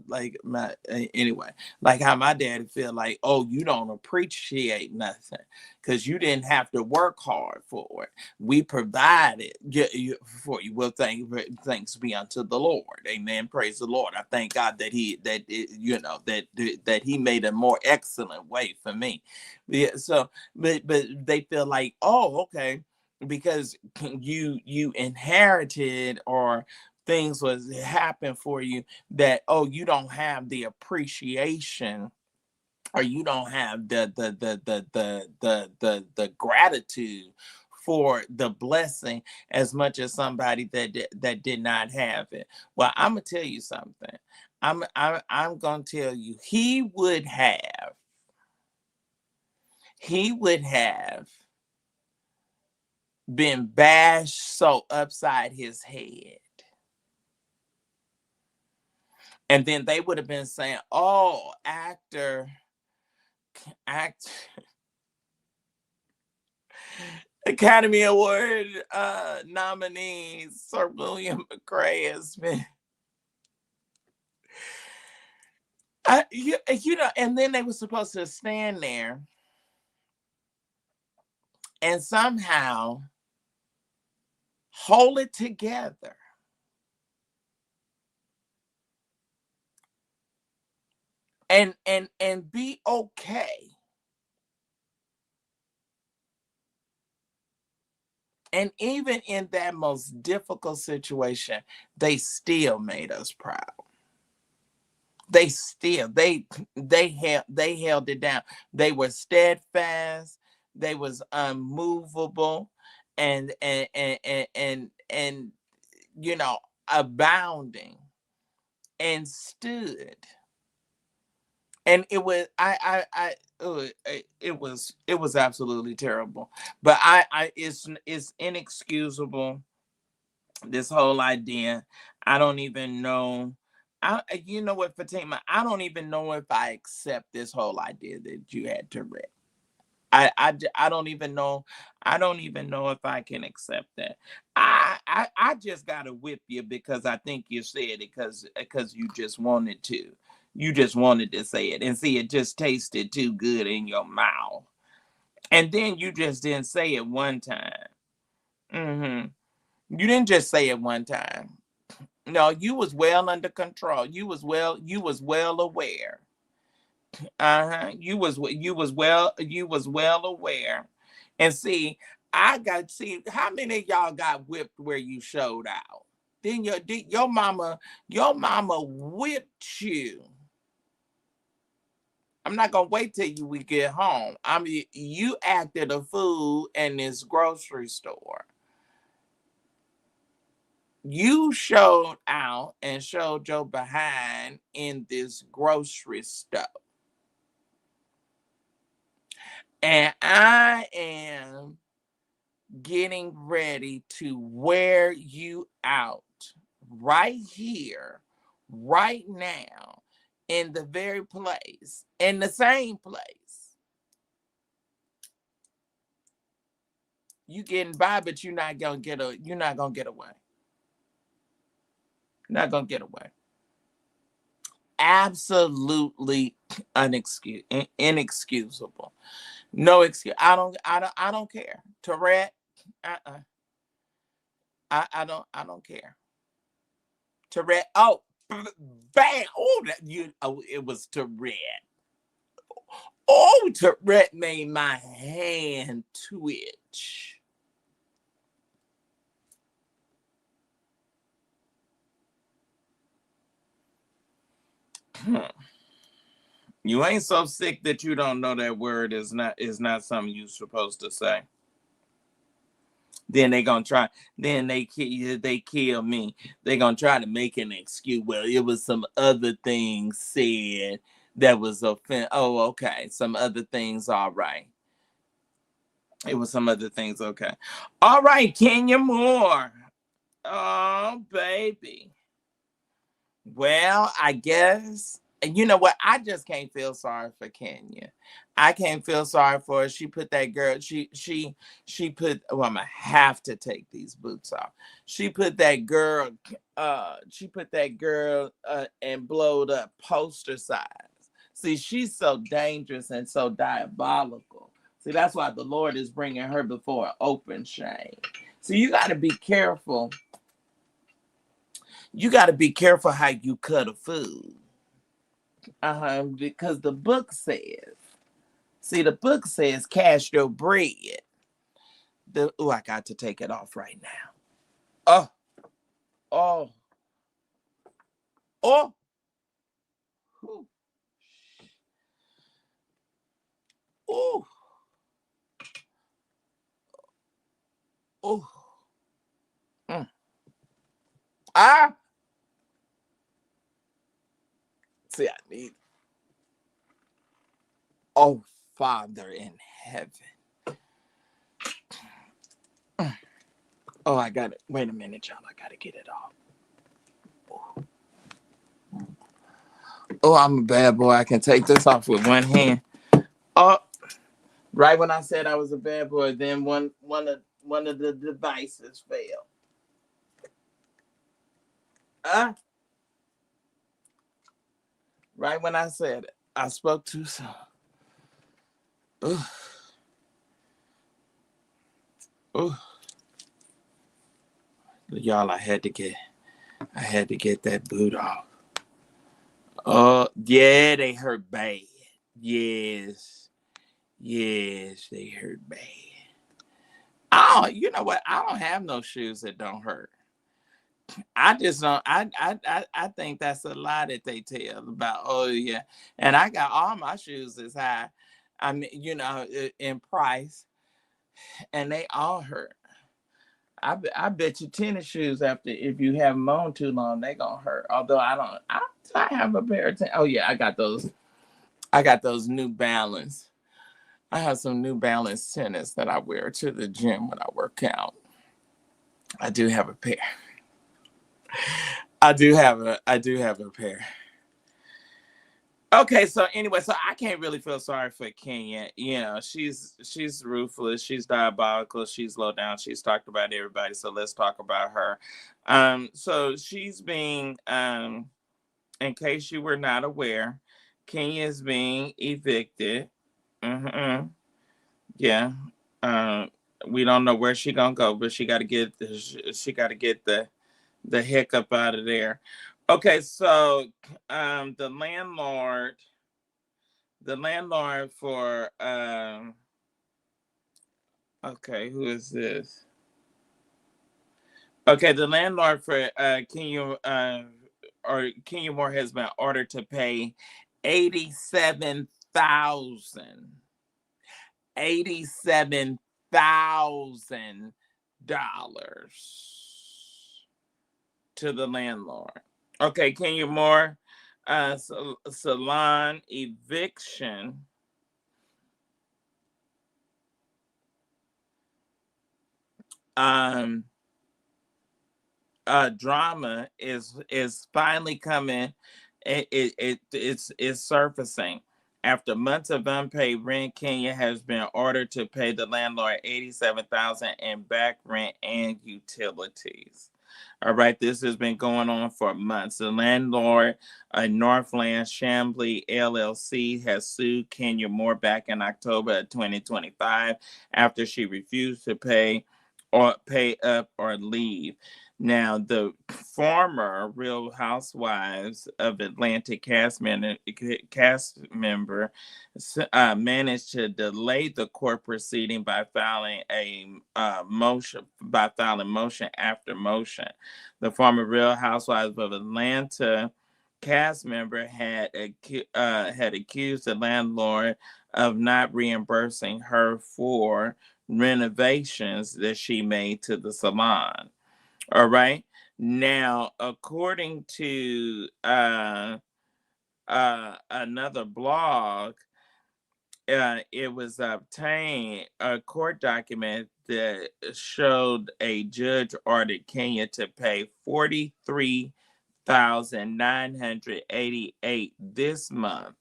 like my anyway, like how my daddy feel like, oh, you don't appreciate nothing because you didn't have to work hard for it. We provided for you. Well, thanks be unto the Lord. Amen. Praise the Lord. I thank God that that he made a more excellent way for me. Yeah. So, but they feel like, oh, okay, because you inherited or things was happen for you that, oh, you don't have the appreciation or you don't have the gratitude for the blessing as much as somebody that did not have it. Well, I'm gonna tell you something. I'm gonna tell you, he would have been bashed so upside his head. And then they would have been saying, oh, act Academy Award nominee Sir William McRae has been, and then they were supposed to stand there and somehow hold it together and be okay. And even in that most difficult situation, they still made us proud. They held it down. They were steadfast. They was unmovable, and abounding, and stood. And it was it was absolutely terrible. But it's inexcusable, this whole idea. I don't even know. You know what, Fatima? I don't even know if I accept this whole idea that you had Tourette. I don't even know. I don't even know if I can accept that. I just gotta whip you because I think you said it because you just wanted to. You just wanted to say it and see it just tasted too good in your mouth. And then you just didn't say it one time. Mm-hmm. You didn't just say it one time. No, you was well under control. You was well aware. Uh-huh. You was well aware. And see, I got see how many of y'all got whipped where you showed out. Then your mama whipped you. I'm not gonna wait till we get home. I mean, you acted a fool in this grocery store. You showed out and showed your behind in this grocery store. And I am getting ready to wear you out right here, right now, in the very place, in the same place. You getting by, but you're not gonna get away. Not gonna get away. Absolutely inexcusable. No excuse. I don't care. Tourette. Uh-uh. I don't care. Tourette. Oh, bam. Oh, it was Tourette. Oh, Tourette made my hand twitch. You ain't so sick that you don't know that word is not something you're supposed to say. Then they gonna try. Then they kill me. They gonna try to make an excuse. Well, it was some other things said that was offensive. Oh, okay. Some other things. All right. It was some other things. Okay. All right, Kenya Moore. Oh, baby. Well, I guess you know what? I just can't feel sorry for Kenya. I can't feel sorry for her. She put that girl. She put. Well, I'm gonna have to take these boots off. She put that girl. She put that girl and blowed up poster size. See, she's so dangerous and so diabolical. See, that's why the Lord is bringing her before open shame. So you got to be careful. You got to be careful how you cut a food. Because the book says, see, the book says, cast your bread. I got to take it off right now. Oh, oh, oh. Ooh. Ooh. Ooh. Mm. Ah. See, I need. Oh, Father in heaven. Oh, I got it. Wait a minute, y'all. I got to get it off. Oh, I'm a bad boy. I can take this off with one hand. Oh, right when I said I was a bad boy, then one of the devices failed. Right when I said it, I spoke too soon. Ooh. Ooh. Y'all, I had to get that boot off. Oh, yeah, they hurt bad. Yes, they hurt bad. Oh, you know what? I don't have no shoes that don't hurt. I just don't. I think that's a lie that they tell about. Oh yeah, and I got all my shoes as high. I mean, in price, and they all hurt. I bet you tennis shoes after if you have them on too long, they gonna hurt. Although I don't. I have a pair of tennis. Oh yeah, I got those. I got those New Balance. I have some New Balance tennis that I wear to the gym when I work out. I do have a pair. I do have a pair. Okay, so anyway, so I can't really feel sorry for Kenya. She's ruthless, she's diabolical, she's low down, she's talked about everybody. So let's talk about her. So she's being, in case you were not aware, Kenya is being evicted. Mm-hmm. Yeah. We don't know where she gonna go, but she got to get the heck up out of there. Okay, so the landlord for okay, who is this? Okay, the landlord for Kenya Moore has been ordered to pay $87,000 to the landlord. Okay, Kenya Moore, salon eviction. Drama is finally coming. It's surfacing. After months of unpaid rent, Kenya has been ordered to pay the landlord $87,000 in back rent and utilities. All right, this has been going on for months. The landlord, Northland Chambly LLC, has sued Kenya Moore back in October of 2025 after she refused to pay up or leave. Now, the former Real Housewives of Atlanta cast member managed to delay the court proceeding by filing motion after motion. The former Real Housewives of Atlanta cast member had accused the landlord of not reimbursing her for renovations that she made to the salon. All right. Now, according to another blog, it was obtained a court document that showed a judge ordered Kenya to pay 43,988 this month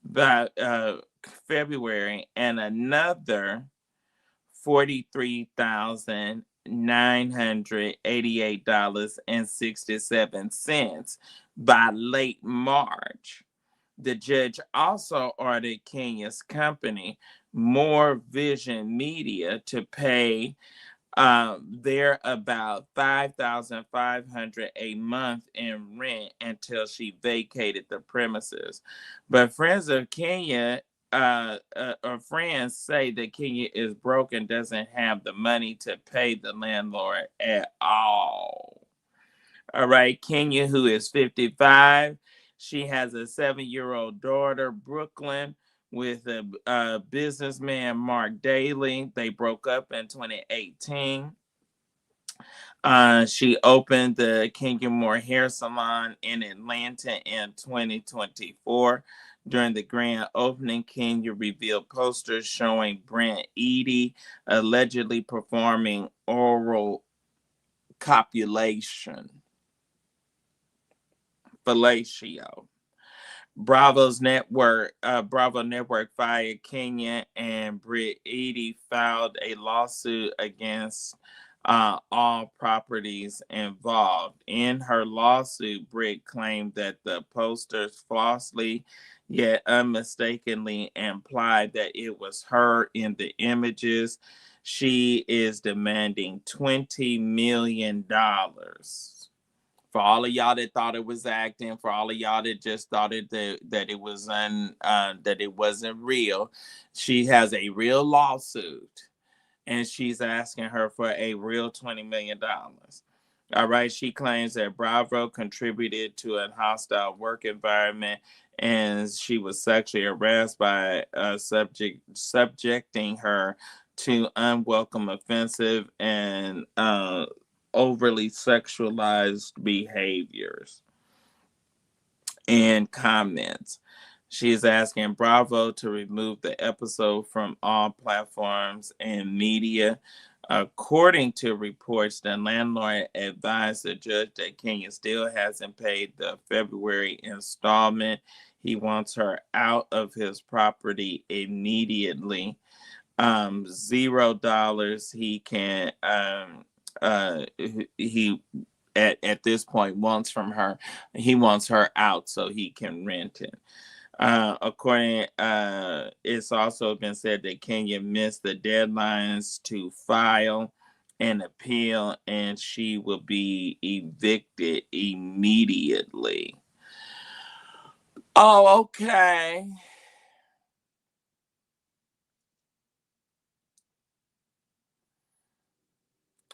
by February, and another 43,988.67 by late March. The judge also ordered Kenya's company, More Vision Media, to pay their about 5,500 a month in rent until she vacated the premises. But friends of Kenya, or friends say that Kenya is broke and doesn't have the money to pay the landlord at all. All right, Kenya, who is 55, she has a 7-year-old daughter, Brooklyn, with a businessman, Mark Daly. They broke up in 2018. She opened the Kenya Moore Hair Salon in Atlanta in 2024. During the grand opening, Kenya revealed posters showing Brent Eady allegedly performing oral copulation, fellatio. Bravo Network fired Kenya, and Britt Eady filed a lawsuit against all properties involved. In her lawsuit, Britt claimed that the posters falsely yet unmistakably implied that it was her in the images. She is demanding $20 million. For all of y'all that thought it was acting, for all of y'all that just thought that it was that it wasn't real, she has a real lawsuit, and she's asking her for a real $20 million. All right, she claims that Bravo contributed to a hostile work environment, and she was sexually harassed by subjecting her to unwelcome, offensive, and overly sexualized behaviors and comments. She is asking Bravo to remove the episode from all platforms and media. According to reports, the landlord advised the judge that Kenya still hasn't paid the February installment. He wants her out of his property immediately. $0. He can he at this point wants from her. He wants her out so he can rent it. It's also been said that Kenya missed the deadlines to file an appeal, and she will be evicted immediately. Oh, okay.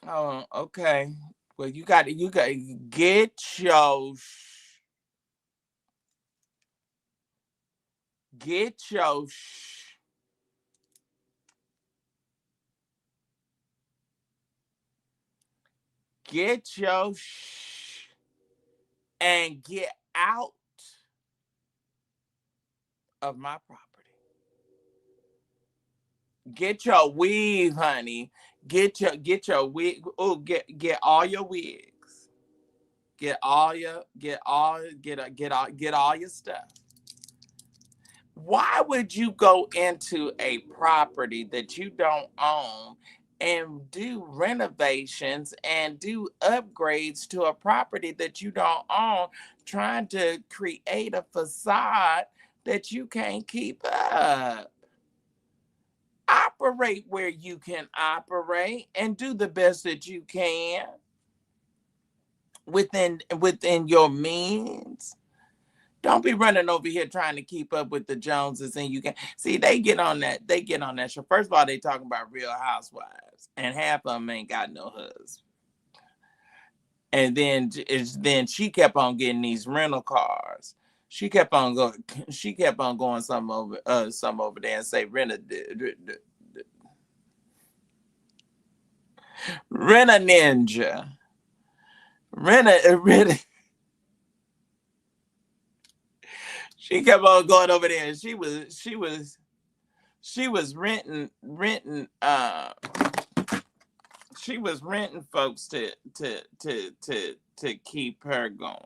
Oh, okay. Well, you got to get your get your get your and get out of my property. Get your weave, honey. Get your wig. Oh, get all your wigs. Get all your stuff. Why would you go into a property that you don't own and do renovations and do upgrades to a property that you don't own, trying to create a facade that you can't keep up? Operate where you can operate and do the best that you can within your means. Don't be running over here trying to keep up with the Joneses, and you can see they get on that show. First of all, they talking about Real Housewives, and half of them ain't got no husband. And then she kept on getting these rental cars. She kept on going. She kept on going some over there and say rent a ninja, rent a. She kept on going over there, and she was renting she was renting folks to keep her going.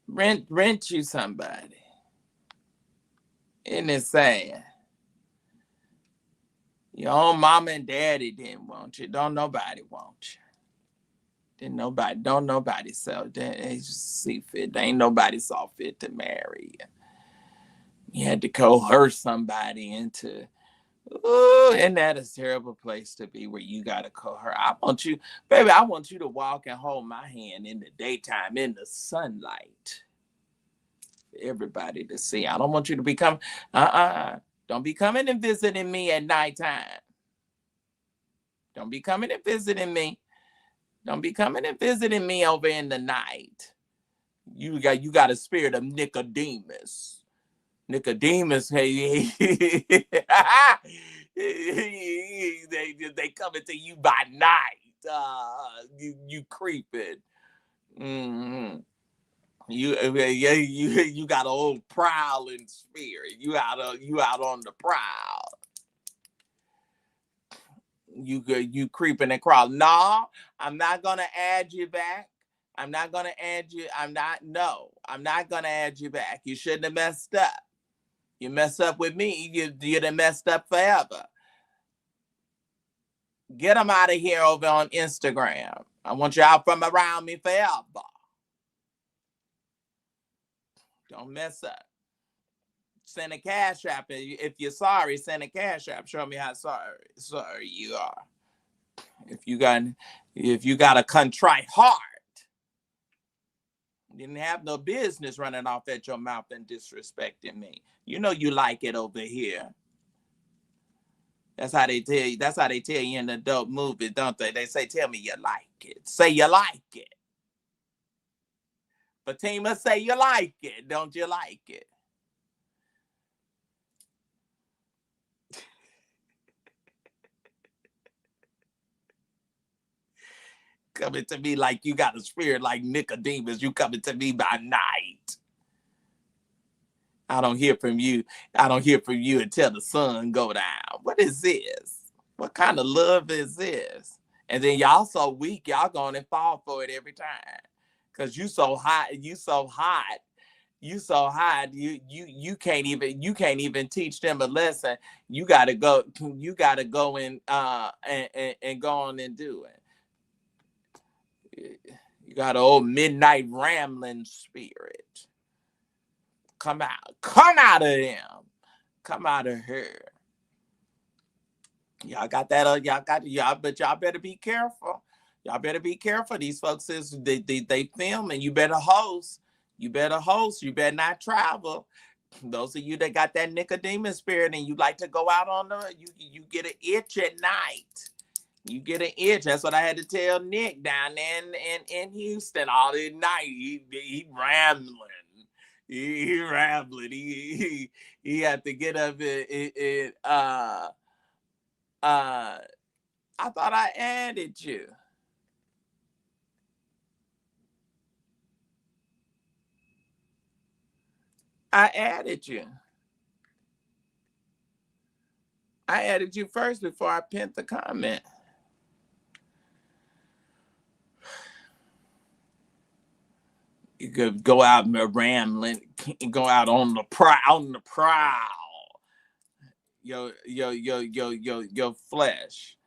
Rent you somebody. Isn't it sad? Your own mama and daddy didn't want you. Don't nobody want you. Don't nobody sell. They just see fit. They ain't nobody saw fit to marry you. You had to coerce somebody into. Ooh, and that is a terrible place to be where you gotta coerce. I want you to walk and hold my hand in the daytime in the sunlight. For everybody to see. I don't want you to become don't be coming and visiting me at nighttime. Don't be coming and visiting me. Don't be coming and visiting me over in the night. You got a spirit of Nicodemus. Nicodemus, hey, they coming to you by night. You creeping. Mm-hmm. You got an old prowling spirit. You out on the prowl. You creeping and crawling. No, I'm not gonna add you back. I'm not gonna add you. I'm not gonna add you back. You shouldn't have messed up. You mess up with me, you'd have messed up forever. Get them out of here over on Instagram. I want you out from around me forever. Don't mess up. Send a cash app. If you're sorry, send a cash app. Show me how sorry you are. If you got a contrite heart, you didn't have no business running off at your mouth and disrespecting me. You know you like it over here. That's how they tell you. That's how they tell you in the adult movie, don't they? They say, "Tell me you like it." Say you like it. Fatima, say you like it. Don't you like it? Coming to me like you got a spirit like Nicodemus. You coming to me by night. I don't hear from you. I don't hear from you until the sun go down. What is this? What kind of love is this? And then y'all so weak, y'all going to fall for it every time. Cause you so hot, you so hot, you can't even teach them a lesson. You gotta go and go on and do it. You got an old midnight rambling spirit. Come out of them. Come out of her. Y'all got that, but y'all better be careful. Y'all better be careful. These folks they film and you better host. You better not travel. Those of you that got that Nicodemus spirit and you like to go out on you get an itch at night. You get an itch. That's what I had to tell Nick down there in Houston all the night. He rambling. He rambling. He had to get up I thought I added you. I added you. I added you first before I pinned the comment. You could go out rambling, go out on the prowl. Your flesh.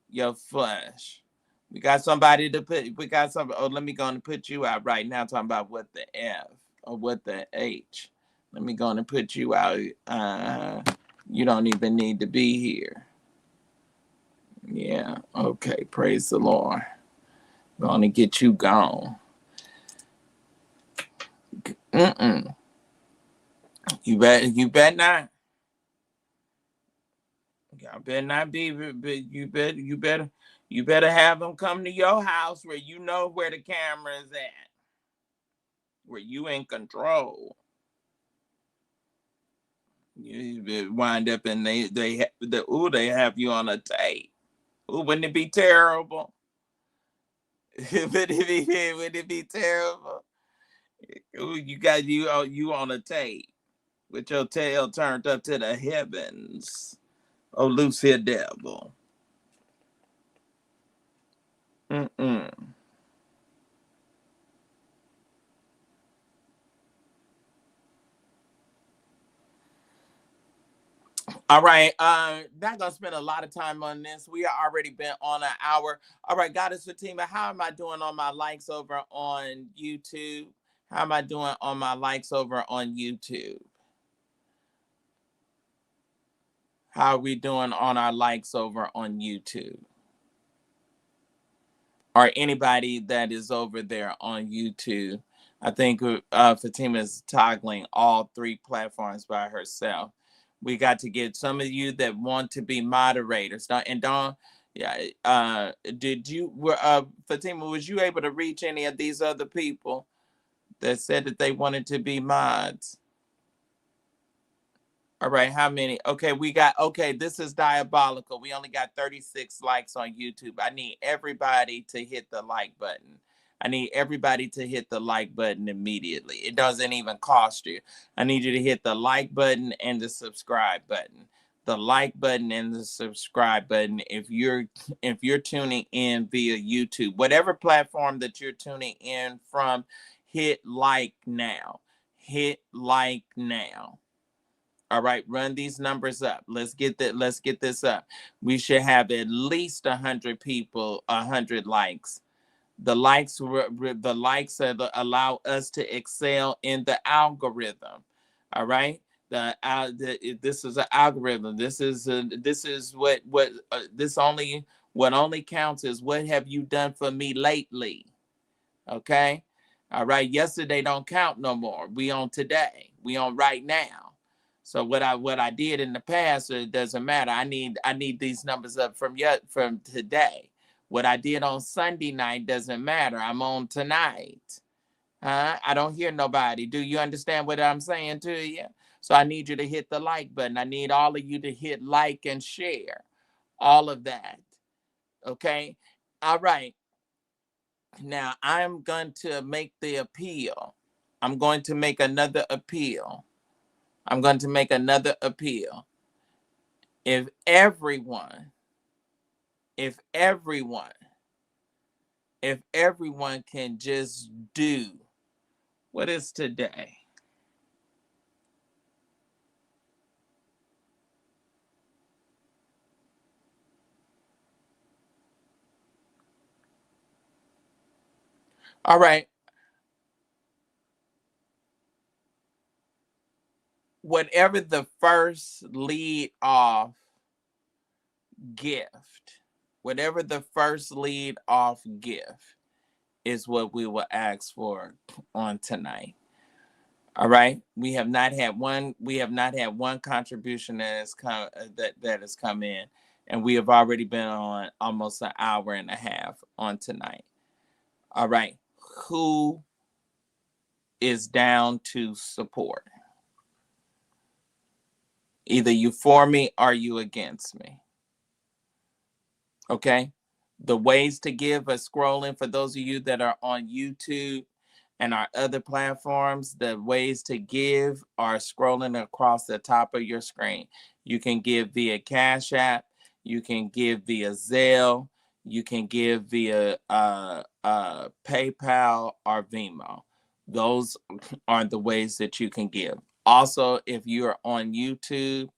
Your flesh. We got somebody to put. We got some. Oh, let me go and put you out right now. Talking about what the F or what the H. Let me go and put you out. You don't even need to be here. Yeah. Okay. Praise the Lord. Going to get you gone. You bet not. Y'all better not be. You better. You better have them come to your house where you know where the camera is at, where you in control. You wind up and they have you on a tape. Ooh, wouldn't it be terrible? Would it be terrible? Ooh, you got you on a tape with your tail turned up to the heavens. Oh, loose here, devil. Mm-mm. All right. Not gonna spend a lot of time on this. We are already been on an hour. All right, Goddess Fatima, how am I doing on my likes over on YouTube? How am I doing on my likes over on YouTube? How are we doing on our likes over on YouTube? Or anybody that is over there on YouTube. I think Fatima is toggling all three platforms by herself. We got to get some of you that want to be moderators. Yeah. Did you, Fatima, was you able to reach any of these other people that said that they wanted to be mods? All right, how many? Okay, okay, this is diabolical. We only got 36 likes on YouTube. I need everybody to hit the like button. I need everybody to hit the like button immediately. It doesn't even cost you. I need you to hit the like button and the subscribe button. The like button and the subscribe button if you're tuning in via YouTube. Whatever platform that you're tuning in from, hit like now. Hit like now. All right, run these numbers up. Let's get that. Let's get this up. We should have at least 100 people, 100 likes. The likes allow us to excel in the algorithm. All right. This is an algorithm. This is what only counts is what have you done for me lately. Okay. All right. Yesterday don't count no more. We on today. We on right now. So what I did in the past, it doesn't matter. I need these numbers up from today. What I did on Sunday night doesn't matter. I'm on tonight. I don't hear nobody. Do you understand what I'm saying to you? So I need you to hit the like button. I need all of you to hit like and share. All of that. Okay. All right. Now I'm going to make the appeal. I'm going to make another appeal. I'm going to make another appeal. If everyone, if everyone, if everyone can just do what is today? All right. Whatever the first lead off gift, whatever the first lead off gift is what we will ask for on tonight. All right. We have not had one. We have not had one contribution that has come that has come in, and we have already been on almost an hour and a half on tonight. All right. Who is down to support? Either you for me or you against me. Okay. The ways to give are scrolling for those of you that are on YouTube and our other platforms. The ways to give are scrolling across the top of your screen. You can give via Cash App. You can give via Zelle. You can give via PayPal or Venmo. Those are the ways that you can give. Also, if you're on YouTube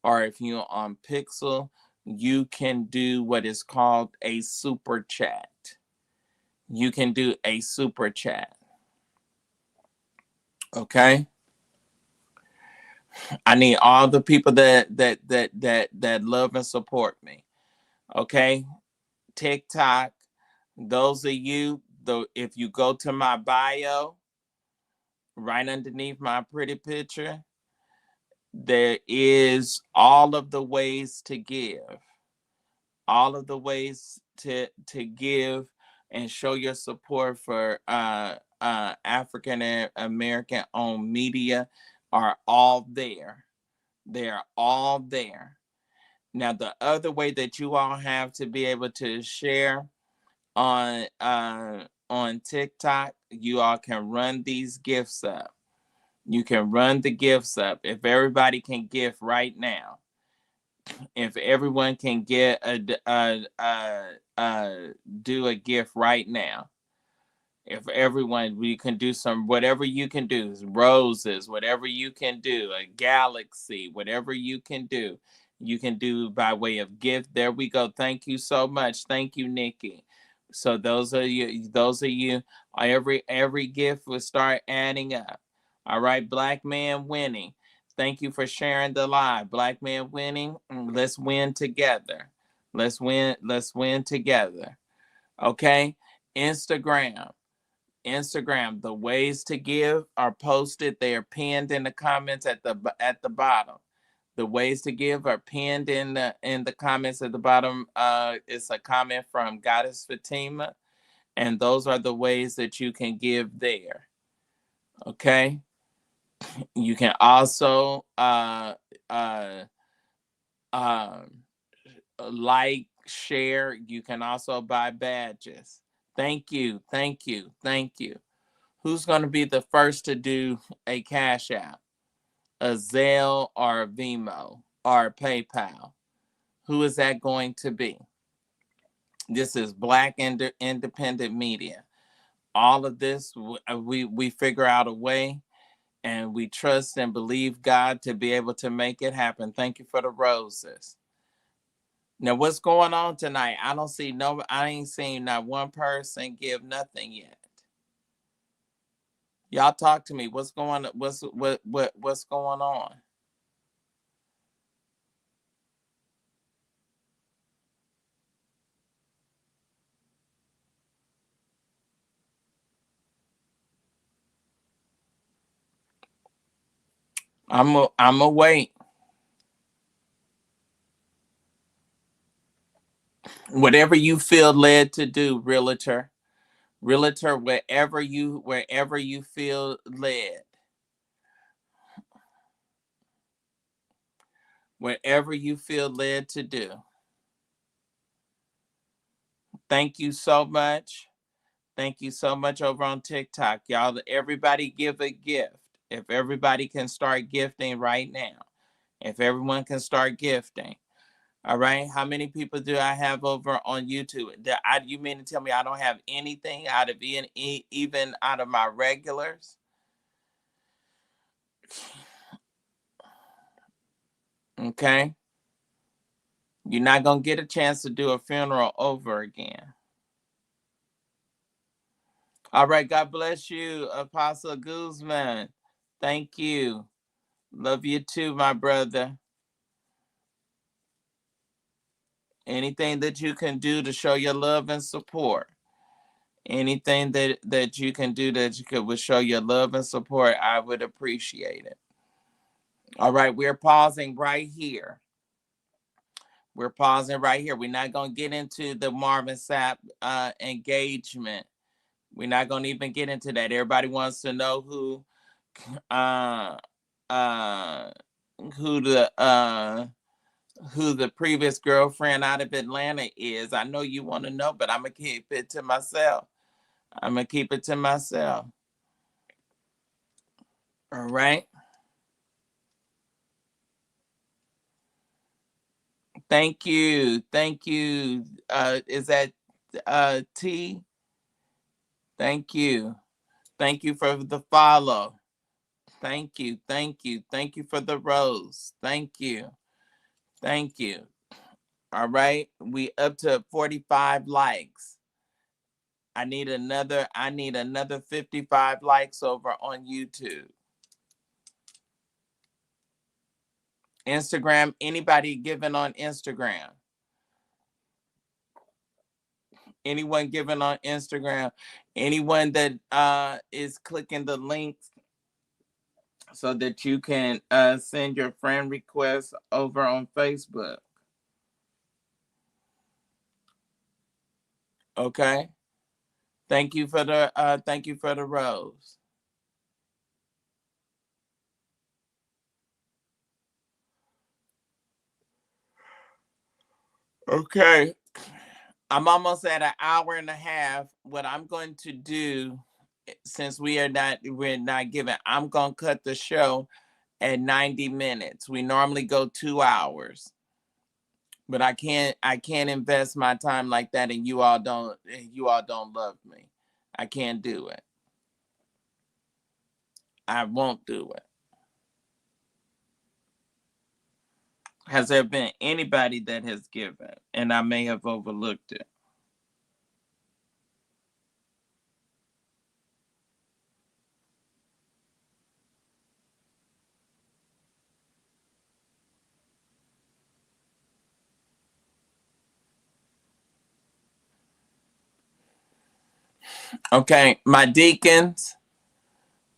or if you're on Pixel, you can do what is called a super chat. You can do a super chat. Okay. I need all the people that love and support me. Okay. TikTok. Those of you, though, if you go to my bio, right underneath my pretty picture, there is all of the ways to give. all of the ways to give and show your support for African American owned media are all there. They're all there. Now, the other way that you all have to be able to share on TikTok, you all can run these gifts up. You can run the gifts up. If everybody can gift right now, if everyone can get do a gift right now, if everyone, we can do some, whatever you can do, roses, whatever you can do, a galaxy, whatever you can do by way of gift. There we go. Thank you so much. Thank you, Nikki. So those are you, every gift will start adding up. All right, Black Man Winning, thank you for sharing the live. Black Man Winning, let's win together. Let's win together. Okay. Instagram. The ways to give are posted. They are pinned in the comments at the bottom. The ways to give are pinned in the comments at the bottom. It's a comment from Goddess Fatima, and those are the ways that you can give there. Okay. You can also like, share. You can also buy badges. Thank you. Who's going to be the first to do a Cash App, a Zelle, or a Venmo, or a PayPal? Who is that going to be? This is Black Independent Media. All of this, we figure out a way, and we trust and believe God to be able to make it happen. Thank you for the roses. Now, what's going on tonight? I ain't seen not one person give nothing yet. Y'all talk to me. What's going on? I'm a wait. Whatever you feel led to do, realtor, wherever you feel led. Whatever you feel led to do. Thank you so much. Thank you so much over on TikTok. Y'all, everybody give a gift. If everybody can start gifting right now. If everyone can start gifting. All right. How many people do I have over on YouTube? You mean to tell me I don't have anything out of even out of my regulars? Okay. You're not going to get a chance to do a funeral over again. All right. God bless you, Apostle Guzman. Thank you. Love you too, my brother. Anything that you can do to show your love and support. Anything that you can do that would show your love and support, I would appreciate it. All right. We're pausing right here. We're not going to get into the Marvin Sapp engagement. We're not going to even get into that. Everybody wants to know who the previous girlfriend out of Atlanta is. I know you want to know, but I'm going to keep it to myself. All right. Thank you. Is that T? Thank you. Thank you for the follow. Thank you for the rose. Thank you. All right, we up to 45 likes. I need another 55 likes over on YouTube. Instagram, anybody giving on Instagram? Anyone giving on Instagram? Anyone that is clicking the links so that you can send your friend requests over on Facebook? Okay. Thank you for the rose. Okay. I'm almost at an hour and a half. What I'm going to do, since we're not giving, I'm gonna cut the show at 90 minutes. We normally go 2 hours, but I can't invest my time like that, and you all don't love me. I can't do it. I won't do it. Has there been anybody that has given, and I may have overlooked it? Okay, my deacons.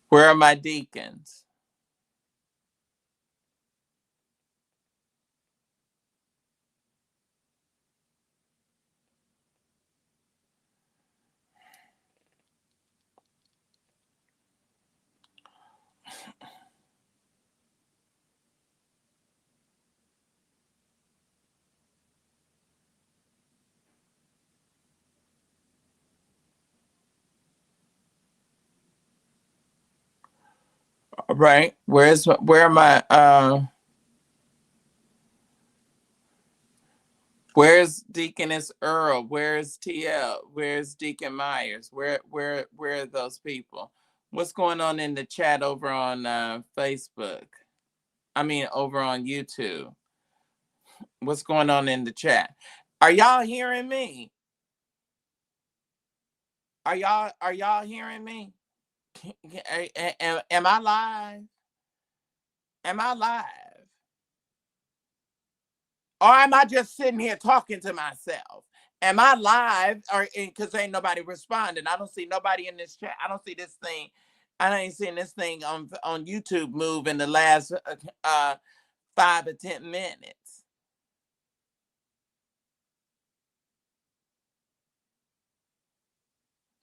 Where are my deacons? All right. Where's Deaconess Earl? Where's TL? Where's Deacon Myers? Where are those people? What's going on in the chat over on Facebook? I mean, over on YouTube. What's going on in the chat? Are y'all hearing me? Are y'all hearing me? Am I live? Am I live? Or am I just sitting here talking to myself? Am I live? Or because ain't nobody responding? I don't see nobody in this chat. I don't see this thing. I ain't seen this thing on YouTube move in the last 5 or 10 minutes.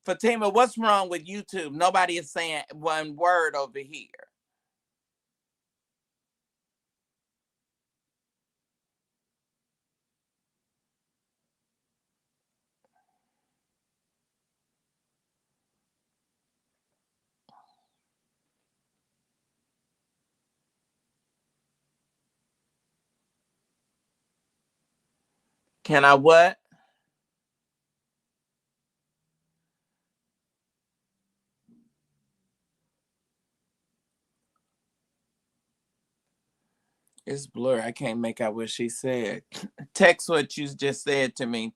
Fatima, what's wrong with YouTube? Nobody is saying one word over here. Can I what? It's blur. I can't make out what she said. Text what you just said to me.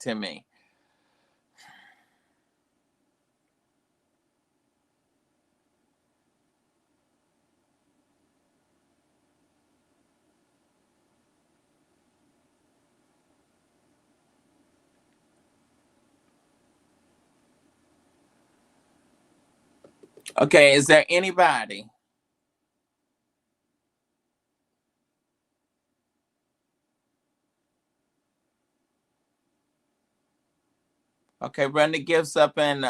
Okay, is there anybody? Okay, run the gifts up and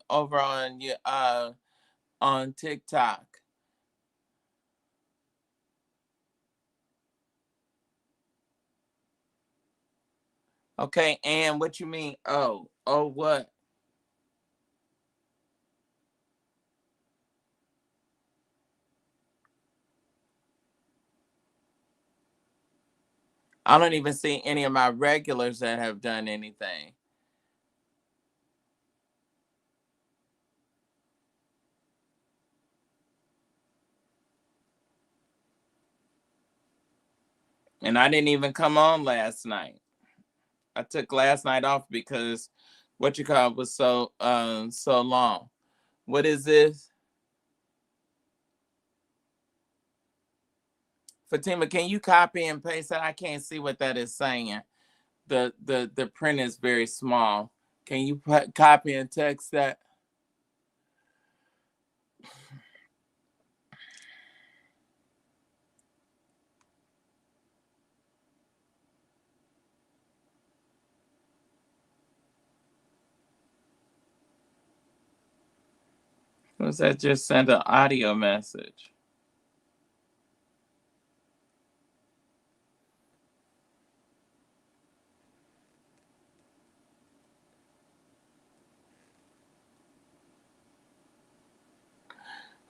over on your on TikTok. Okay, and what you mean? Oh, what? I don't even see any of my regulars that have done anything. And I didn't even come on last night. I took last night off because what you call it was so long. What is this? Fatima, can you copy and paste that? I can't see what that is saying. The print is very small. Can you copy and text that? Was that just sent an audio message?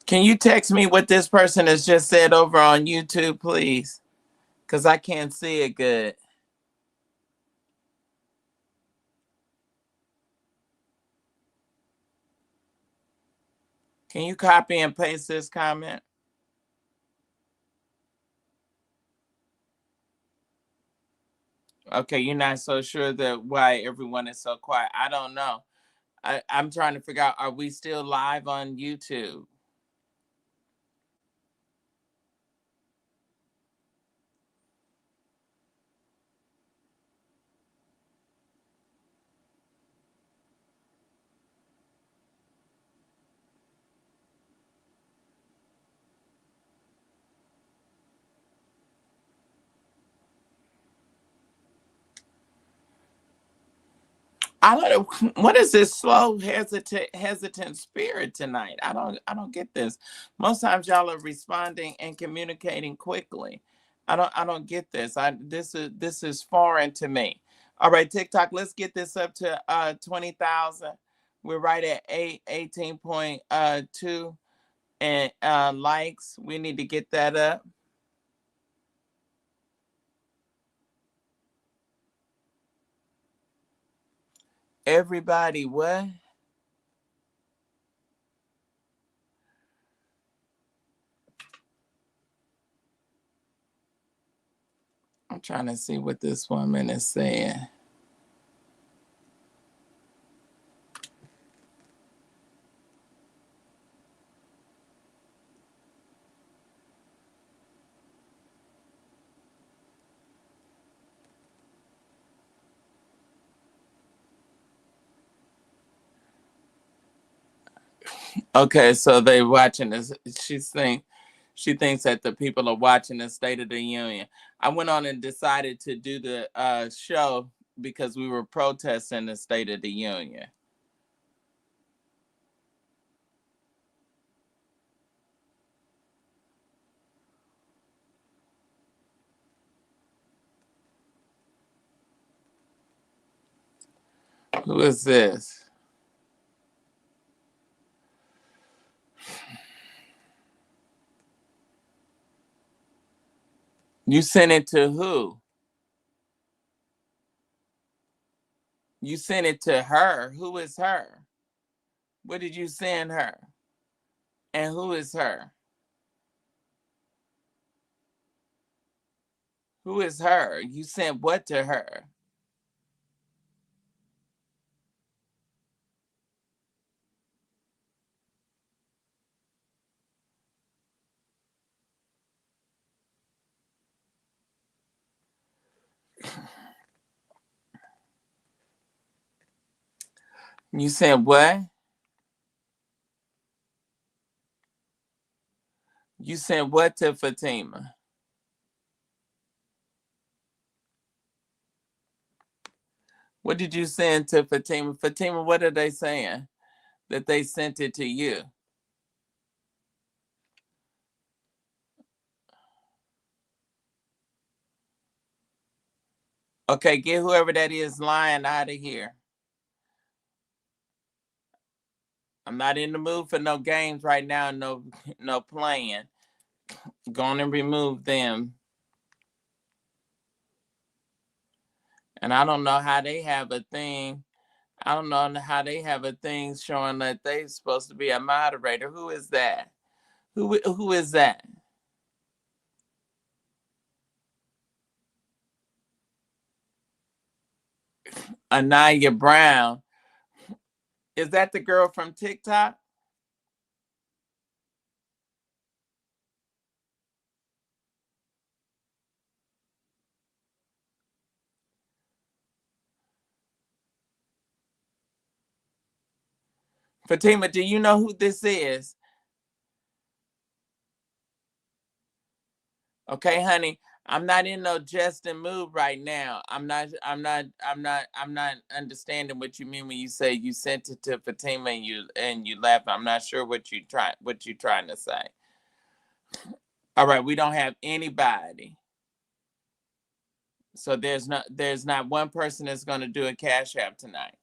Can you text me what this person has just said over on YouTube, please? Because I can't see it good. Can you copy and paste this comment? Okay, you're not so sure that why everyone is so quiet. I don't know. I'm trying to figure out, are we still live on YouTube? I don't know. What is this slow, hesitant spirit tonight? I don't get this. Most times y'all are responding and communicating quickly. I don't get this. This is foreign to me. All right, TikTok, let's get this up to 20,000. We're right at 18.2 and likes. We need to get that up. Everybody, what? I'm trying to see what this woman is saying. Okay, so they watching this. She thinks that the people are watching the State of the Union. I went on and decided to do the show because we were protesting the State of the Union. Who is this? You sent it to who? You sent it to her. Who is her? What did you send her? And who is her? Who is her? You sent what to her? You sent what? You sent what to Fatima? What did you send to Fatima? Fatima, what are they saying? That they sent it to you. Okay, get whoever that is lying out of here. I'm not in the mood for no games right now, no playing. Go on and remove them. And I don't know how they have a thing. I don't know how they have a thing showing that they're supposed to be a moderator. Who is that? Who is that? Anaya Brown. Is that the girl from TikTok? Fatima, do you know who this is? Okay, honey, I'm not in no jesting mood right now. I'm not understanding what you mean when you say you sent it to Fatima and you laugh. I'm not sure what you trying to say. All right, we don't have anybody. So there's not one person that's going to do a cash app tonight.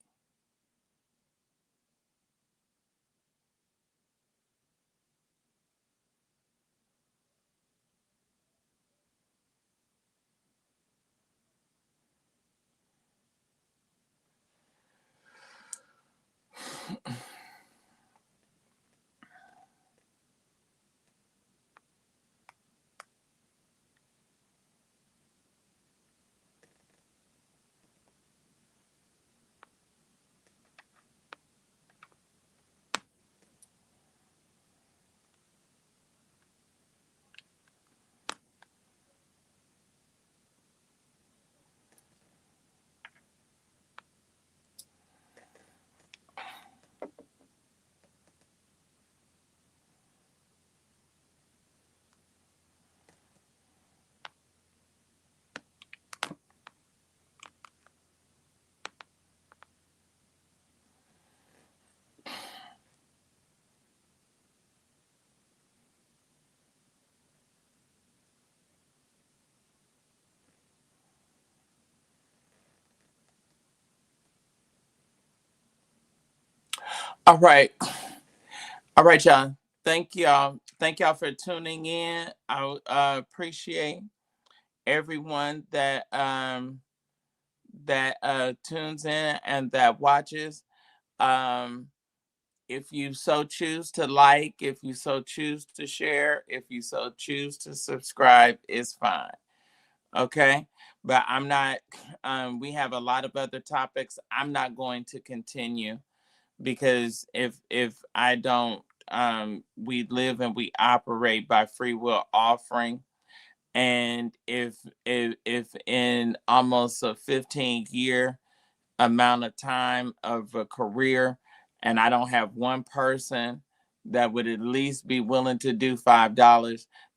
All right. All right, y'all. Thank y'all. Thank y'all for tuning in. I appreciate everyone that tunes in and that watches. Um, if you so choose to like, if you so choose to share, if you so choose to subscribe, it's fine. Okay. But I'm not, we have a lot of other topics. I'm not going to continue because if I don't, we live and we operate by free will offering. And if in almost a 15-year amount of time of a career, and I don't have one person that would at least be willing to do $5,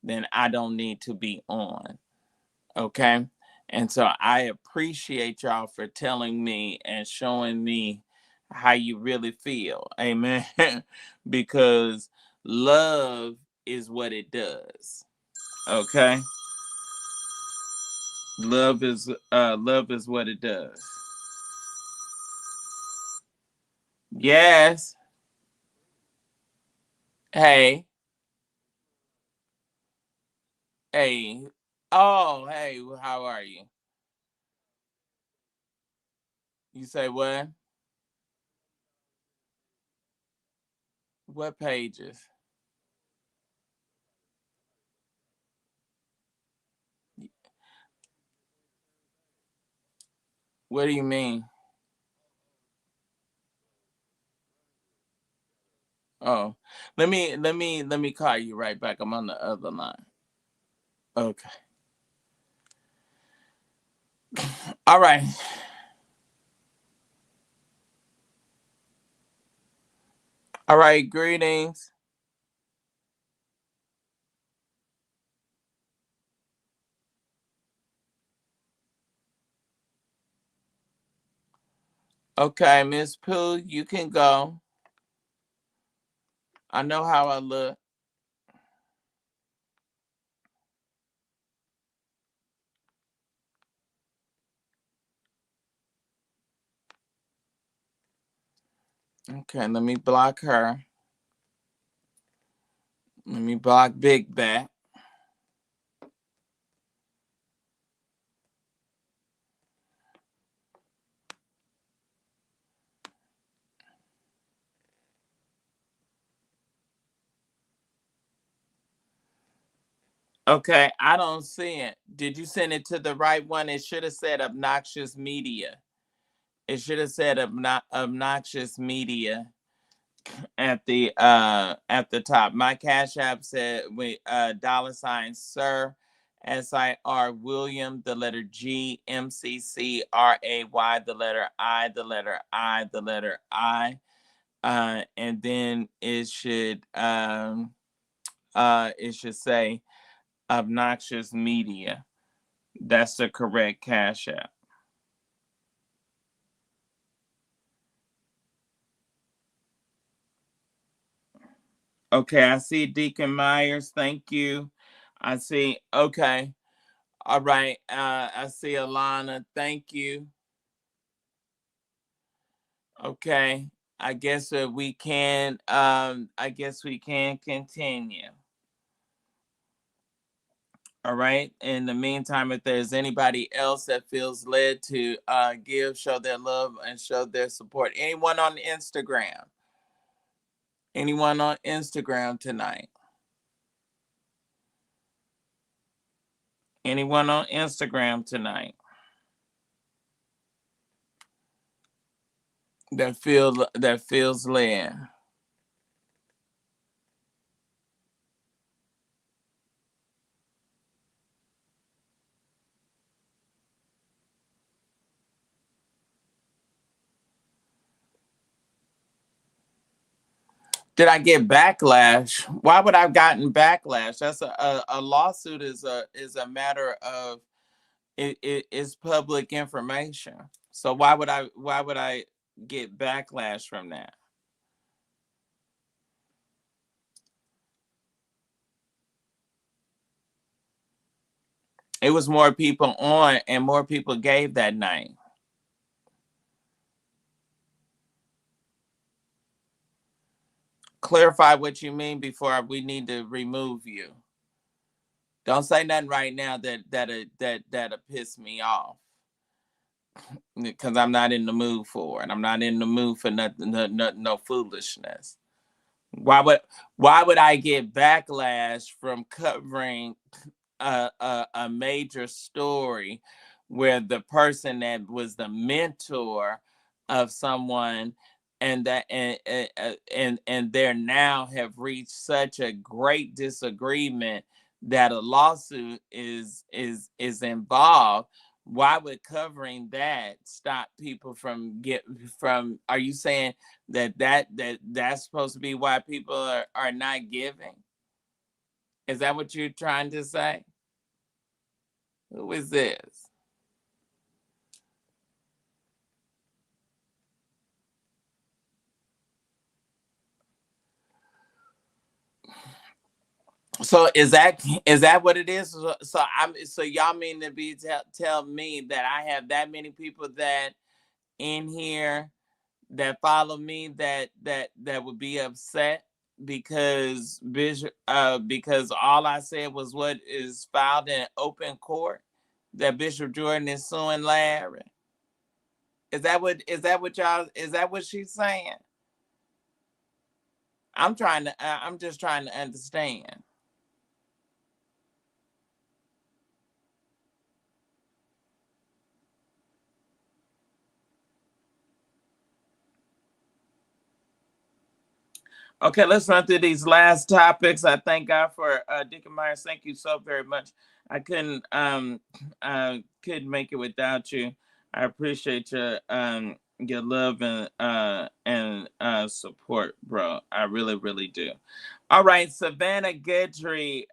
then I don't need to be on. Okay. And so I appreciate y'all for telling me and showing me how you really feel. Amen. Because love is what it does. Okay. Love is what it does. Yes. Hey. Hey. Oh, hey, how are you? You say what? What pages? What do you mean? Oh, let me call you right back. I'm on the other line. Okay. All right. All right. Greetings. Okay, Miss Pooh, you can go. I know how I look. Okay, let me block her. Let me block Big Bat. Okay, I don't see it. Did you send it to the right one? It should have said obnoxious media. It should have said obnoxious media at the top. My cash app said we $ sir SIR William, the letter G, MCCRAY, the letter I, the letter I, the letter I. And then it should say obnoxious media. That's the correct Cash App. Okay, I see Deacon Myers. Thank you. I see. Okay. All right. I see Alana. Thank you. Okay. I guess we can. I guess we can continue. All right. In the meantime, if there's anybody else that feels led to give, show their love, and show their support, anyone on Instagram? Anyone on Instagram tonight? Anyone on Instagram tonight that feels led? Did I get backlash? Why would I have gotten backlash? That's a lawsuit is a matter of it is public information. So why would I get backlash from that? It was more people on and more people gave that night. Clarify what you mean before we need to remove you. Don't say nothing right now that'll piss me off, because I'm not in the mood for it. I'm not in the mood for nothing, no foolishness. Why would I get backlash from covering a major story where the person that was the mentor of someone and that and they now have reached such a great disagreement that a lawsuit is involved? Why would covering that stop people from are you saying that's supposed to be why people are not giving? Is that what you're trying to say? Who is this? So is that what it is? So y'all mean to be tell me that I have that many people that in here that follow me that would be upset because Bishop because all I said was what is filed in open court, that Bishop Jordan is suing Larry. Is that what she's saying? I'm just trying to understand. Okay, let's run through these last topics. I thank God for Deacon Myers. Thank you so very much. I couldn't make it without you. I appreciate your love and support, bro. I really, really do. All right, Savannah Guthrie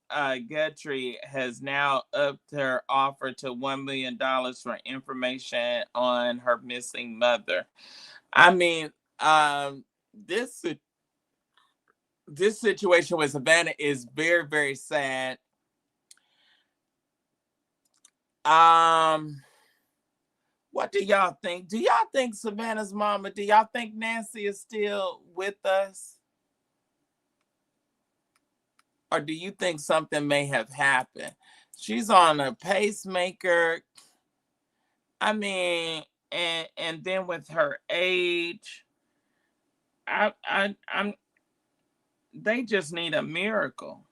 Guthrie has now upped her offer to $1 million for information on her missing mother. I mean, this this situation with Savannah is very, very sad. Um, what do y'all think? Do y'all think Savannah's mama? Do y'all think Nancy is still with us, or do you think something may have happened? She's on a pacemaker. I mean, and then with her age, I'm. They just need a miracle.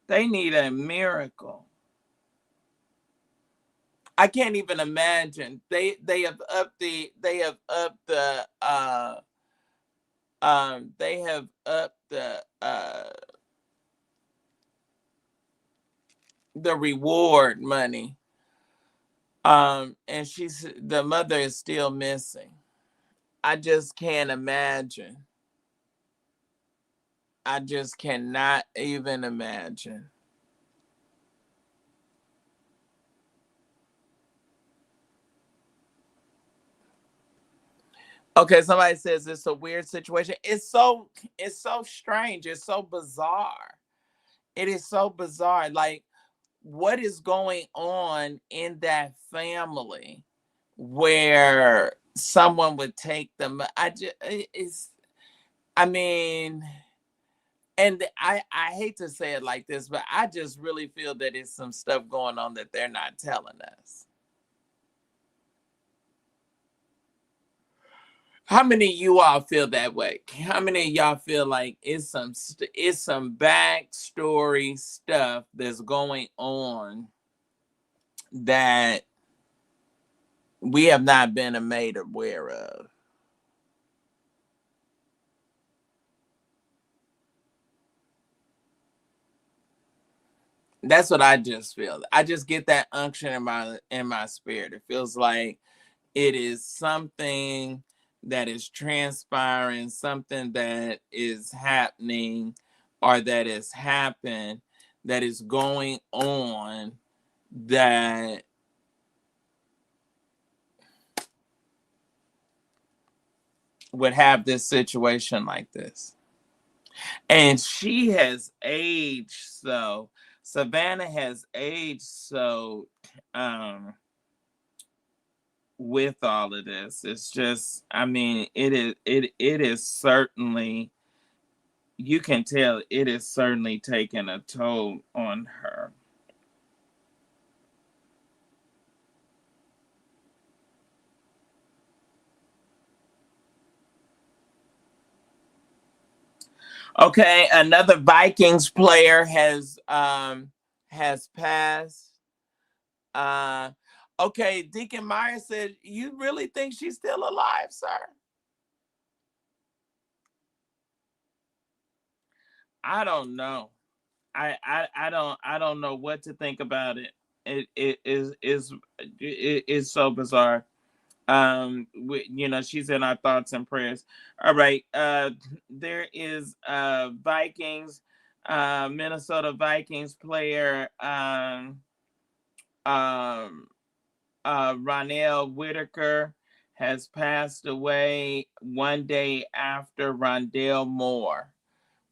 They need a miracle. I can't even imagine. They have upped they have upped the reward money. And the mother is still missing. I just can't imagine. I just cannot even imagine. Okay, somebody says it's a weird situation. It's so strange. It's so bizarre. It is so bizarre. Like, what is going on in that family where someone would take them? It's, I mean, and I hate to say it like this, but I just really feel that it's some stuff going on that they're not telling us. How many of you all feel that way? How many of y'all feel like it's some backstory stuff that's going on that we have not been made aware of? That's what I just feel. I just get that unction in my spirit. It feels like it is something that is transpiring, something that is happening or that has happened, that is going on, that would have this situation like this. And she has aged so, Savannah has aged so, with all of this. It's just, I mean, it is certainly, you can tell it is certainly taking a toll on her. Okay, another Vikings player has passed. Uh okay, Deacon Meyer said, "You really think she's still alive, sir?" I don't know. I don't know what to think about it. It is so bizarre. She's in our thoughts and prayers. All right. There is Vikings, Minnesota Vikings player, um Ronyell Whitaker has passed away one day after Rondale Moore.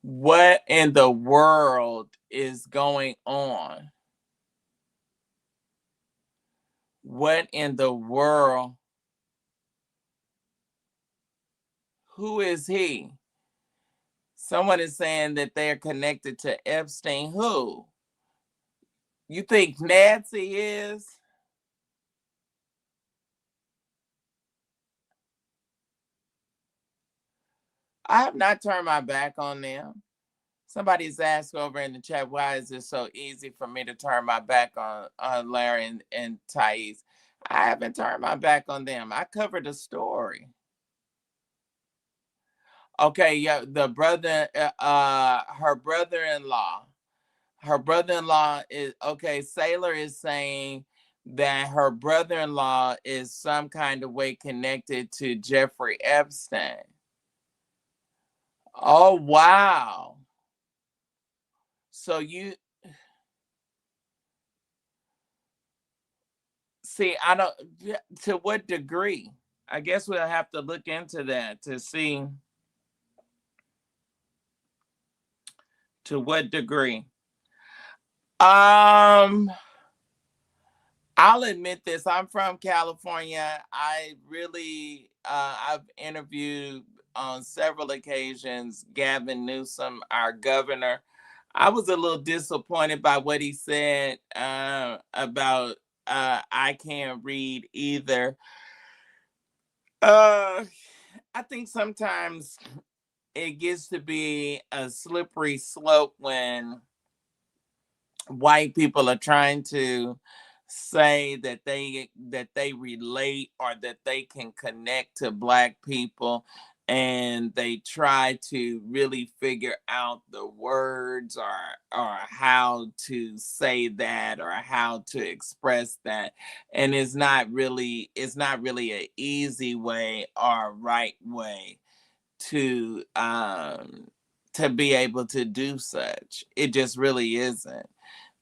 What in the world is going on? What in the world? Who is he? Someone is saying that they're connected to Epstein. Who? You think Nancy is? I have not turned my back on them. Somebody's asked over in the chat, why is it so easy for me to turn my back on Larry and Thais? I haven't turned my back on them. I covered the story. Okay, yeah, her brother-in-law. Her brother-in-law is okay. Sailor is saying that her brother-in-law is some kind of way connected to Jeffrey Epstein. Oh wow. So you see, I don't, yeah, to what degree? I guess we'll have to look into that to see to what degree. Um, I'll admit this. I'm from California. I've interviewed on several occasions Gavin Newsom, our governor. I was a little disappointed by what he said about I can't read either. Uh, I think sometimes it gets to be a slippery slope when white people are trying to say that they relate or that they can connect to black people, and they try to really figure out the words or how to say that or how to express that, and it's not really an easy way or a right way to be able to do such. It just really isn't.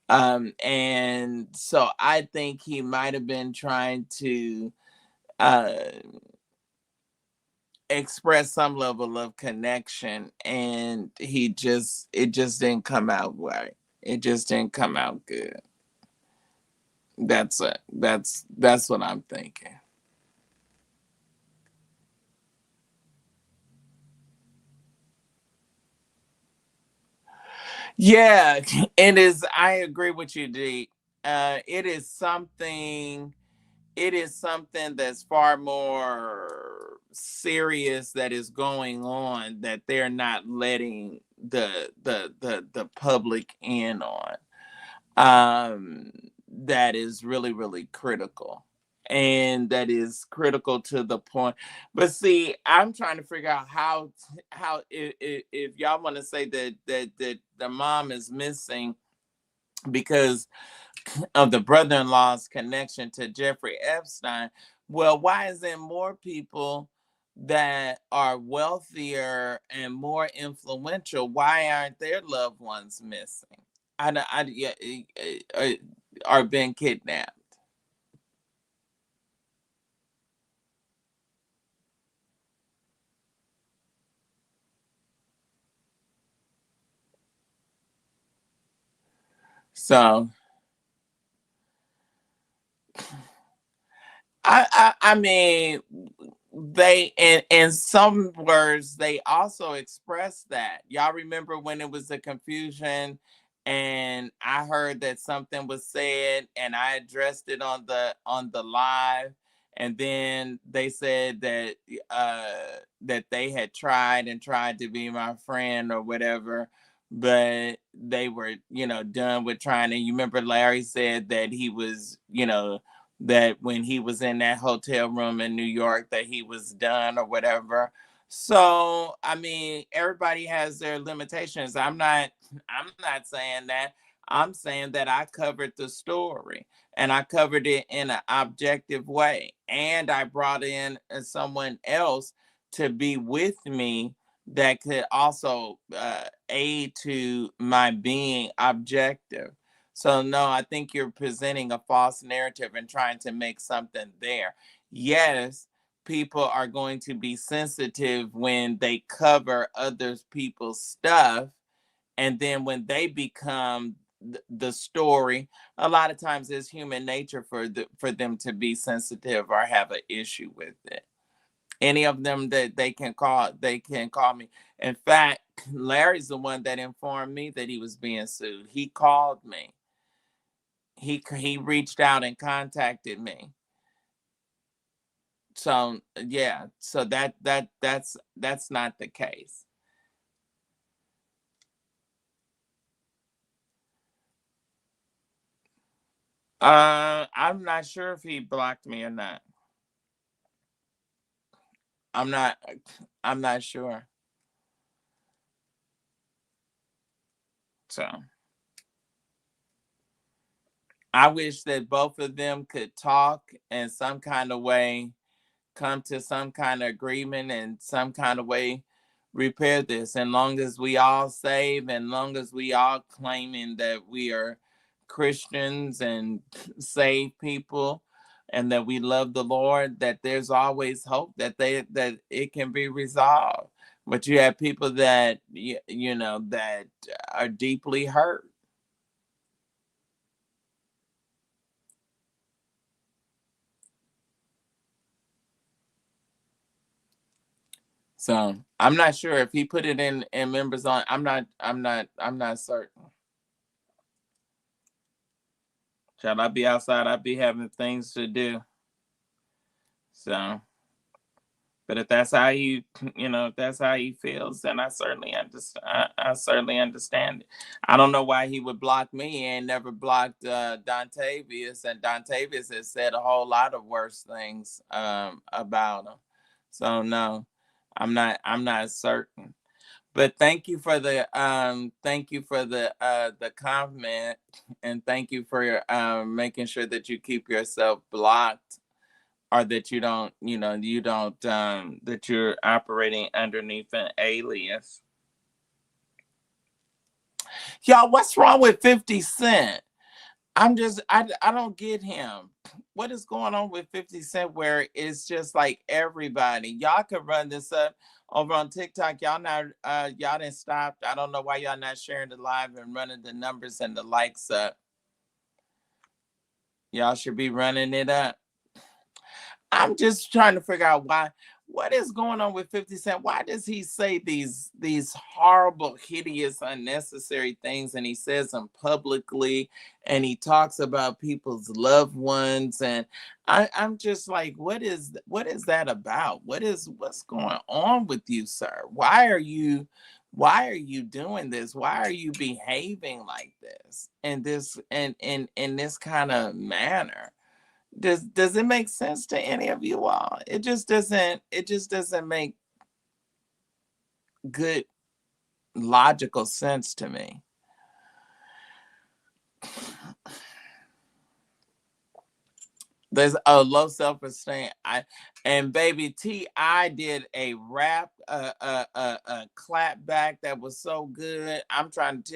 And so I think he might have been trying to uh express some level of connection, and it just didn't come out right. It just didn't come out good. That's it. That's what I'm thinking. Yeah, it is. I agree with you, D. It is something. It is something that's far more serious that is going on that they're not letting the public in on. That is really really critical, and that is critical to the point. But see, I'm trying to figure out how if y'all want to say that the mom is missing because of the brother-in-law's connection to Jeffrey Epstein. Well, why isn't more people that are wealthier and more influential, why aren't their loved ones missing? Yeah, are being kidnapped. So I mean, they in some words they also express that. Y'all remember when it was a confusion and I heard that something was said and I addressed it on the live, and then they said that they had tried and tried to be my friend or whatever, but they were, done with trying. And you remember Larry said that he was, that when he was in that hotel room in New York that he was done or whatever. So, I mean, everybody has their limitations. I'm not saying that. I'm saying that I covered the story and I covered it in an objective way. And I brought in someone else to be with me that could also aid to my being objective. So no, I think you're presenting a false narrative and trying to make something there. Yes, people are going to be sensitive when they cover other people's stuff, and then when they become the story, a lot of times it's human nature for them to be sensitive or have an issue with it. Any of them that they can call me. In fact, Larry's the one that informed me that he was being sued. He called me. He reached out and contacted me. So yeah, so that's not the case. I'm not sure if he blocked me or not. I'm not I'm not sure. So I wish that both of them could talk in some kind of way, come to some kind of agreement and some kind of way repair this. And long as we all save, and long as we all claiming that we are Christians and saved people and that we love the Lord, that there's always hope that it can be resolved. But you have people that that are deeply hurt. So I'm not sure if he put it in members on. I'm not certain. Shall I be outside? I be having things to do. So, but if that's how you, if that's how he feels, then I certainly understand. I certainly understand it. I don't know why he would block me. He ain't never blocked Dontavius, and Dontavius has said a whole lot of worse things about him. So no, I'm not certain. But thank you for the comment, and thank you for making sure that you keep yourself blocked, or that you don't that you're operating underneath an alias. Y'all, what's wrong with 50 Cent? I don't get him. What is going on with 50 Cent where it's just like everybody? Y'all could run this up over on TikTok. Y'all didn't stop. I don't know why y'all not sharing the live and running the numbers and the likes up. Y'all should be running it up. I'm just trying to figure out what is going on with 50 Cent. Why does he say these horrible, hideous, unnecessary things, and he says them publicly, and he talks about people's loved ones, and I'm just like, what is that about? What's going on with you, sir? Why are you doing this? Why are you behaving like this and this and in this kind of manner? Does it make sense to any of you all? It just doesn't make good logical sense to me. There's a low self-esteem. And baby T.I. did a rap a clap back that was so good. I'm trying to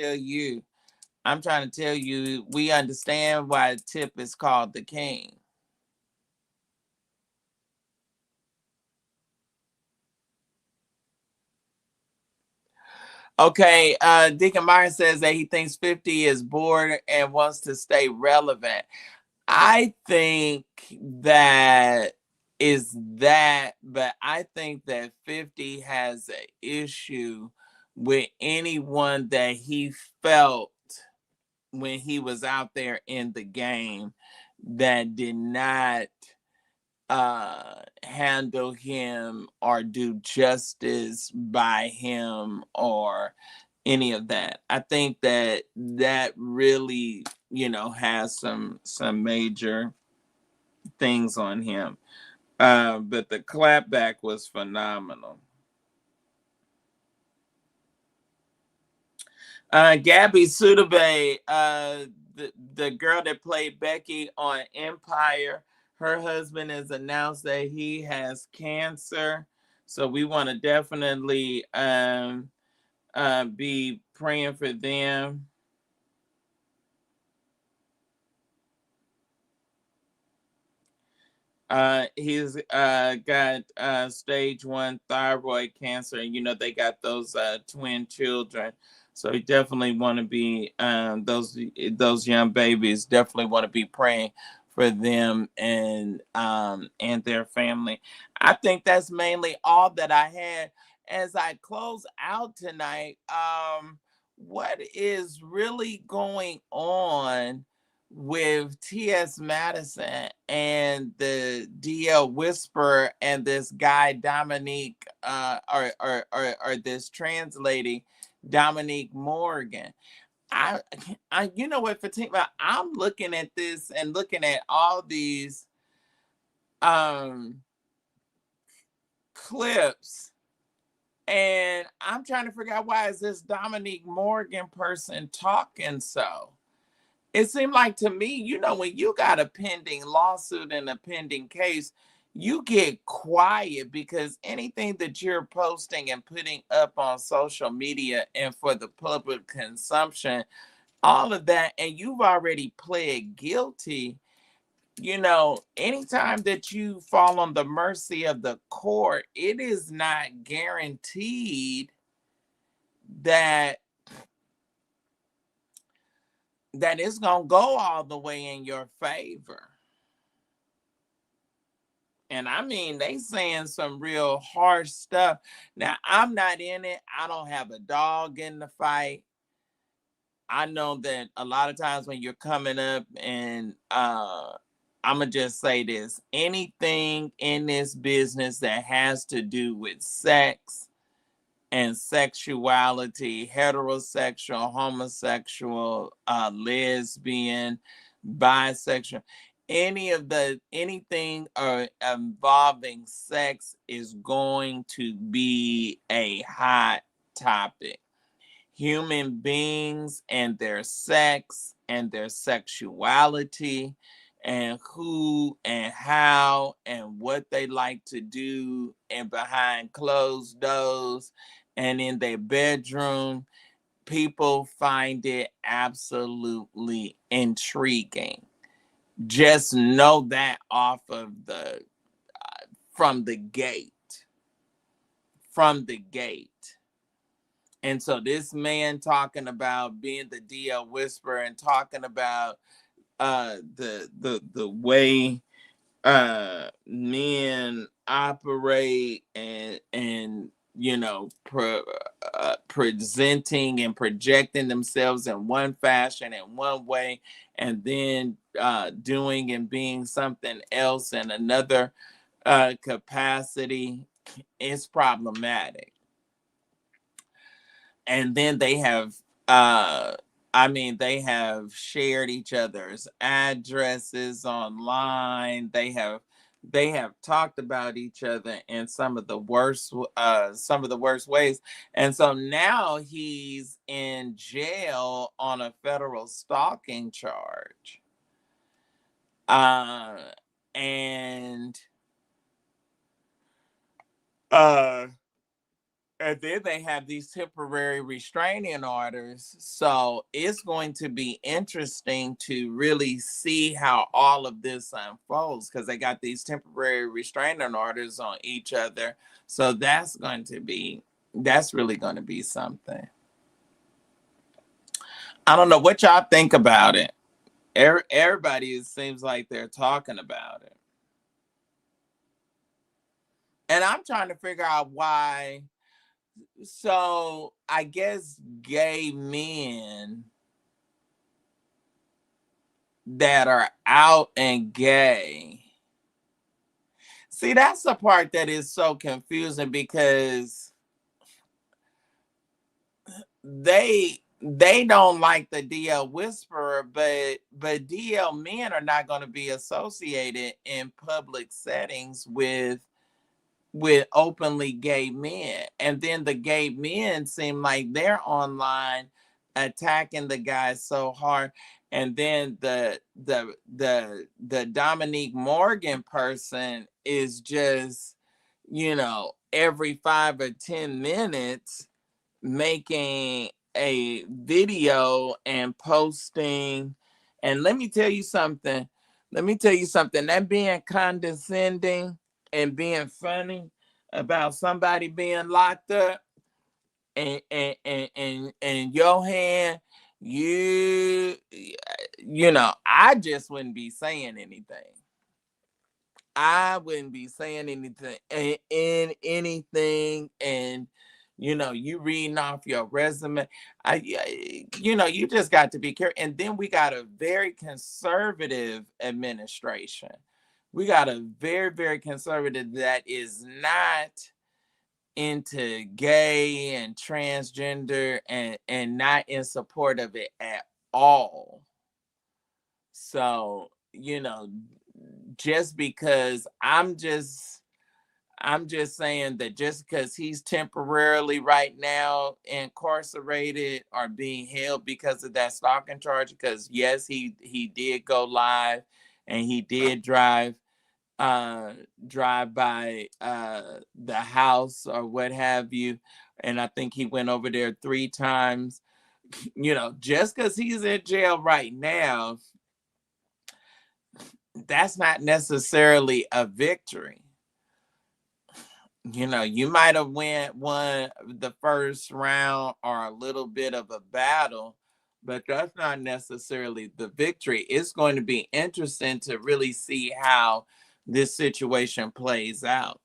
tell you we understand why Tip is called the king. Okay, Deacon Meyer says that he thinks 50 is bored and wants to stay relevant. I think that but I think that 50 has an issue with anyone that he felt when he was out there in the game that did not handle him or do justice by him or any of that. I think that really, has some major things on him. But the clapback was phenomenal. Gabby Sidibe, the girl that played Becky on Empire, her husband has announced that he has cancer. So we want to definitely be praying for them. He's got stage 1 thyroid cancer, and they got those twin children. So you definitely want to be those young babies. Definitely want to be praying for them and their family. I think that's mainly all that I had as I close out tonight. What is really going on with T.S. Madison and the DL Whisperer and this guy Dominique or this trans lady Dominique Morgan? I you know what, Fatima, I'm looking at this and looking at all these um clips, and I'm trying to figure out, why is this Dominique Morgan person talking so? It seemed like to me, when you got a pending lawsuit and a pending case, you get quiet, because anything that you're posting and putting up on social media and for the public consumption, all of that, and you've already pled guilty, anytime that you fall on the mercy of the court, it is not guaranteed that it's going to go all the way in your favor. And I mean, they saying some real harsh stuff. Now, I'm not in it. I don't have a dog in the fight. I know that a lot of times when you're coming up, and I'm going to just say this, anything in this business that has to do with sex and sexuality, heterosexual, homosexual, lesbian, bisexual, anything involving sex is going to be a hot topic. Human beings and their sex and their sexuality and who and how and what they like to do and behind closed doors and in their bedroom, people find it absolutely intriguing. Just know that off of from the gate. From the gate. And so this man talking about being the DL whisperer and talking about the way men operate and presenting and projecting themselves in one fashion in one way, and then doing and being something else in another capacity is problematic. And then they have they have shared each other's addresses online. They have talked about each other in some of the worst ways. And so now he's in jail on a federal stalking charge. And then they have these temporary restraining orders. So it's going to be interesting to really see how all of this unfolds, because they got these temporary restraining orders on each other. So that's really going to be something. I don't know what y'all think about it. Everybody, it seems like they're talking about it. And I'm trying to figure out why. So I guess gay men that are out and gay. See, that's the part that is so confusing, because they don't like the DL whisperer, but DL men are not going to be associated in public settings with openly gay men. And then the gay men seem like they're online attacking the guys so hard. And then the Dominique Morgan person is just, every 5 or 10 minutes making a video and posting. And let me tell you something. That being condescending and being funny about somebody being locked up and your hand, I just wouldn't be saying anything. I wouldn't be saying anything in anything. And you reading off your resume. You just got to be careful. And then we got a very conservative administration. We got a very, very conservative that is not into gay and transgender and not in support of it at all. So, just because I'm just saying that just because he's temporarily right now incarcerated or being held because of that stalking charge, because yes, he did go live and he did drive by the house or what have you. And I think he went over there 3 times. Just because he's in jail right now, that's not necessarily a victory. You might have won the first round or a little bit of a battle, but that's not necessarily the victory. It's going to be interesting to really see how this situation plays out.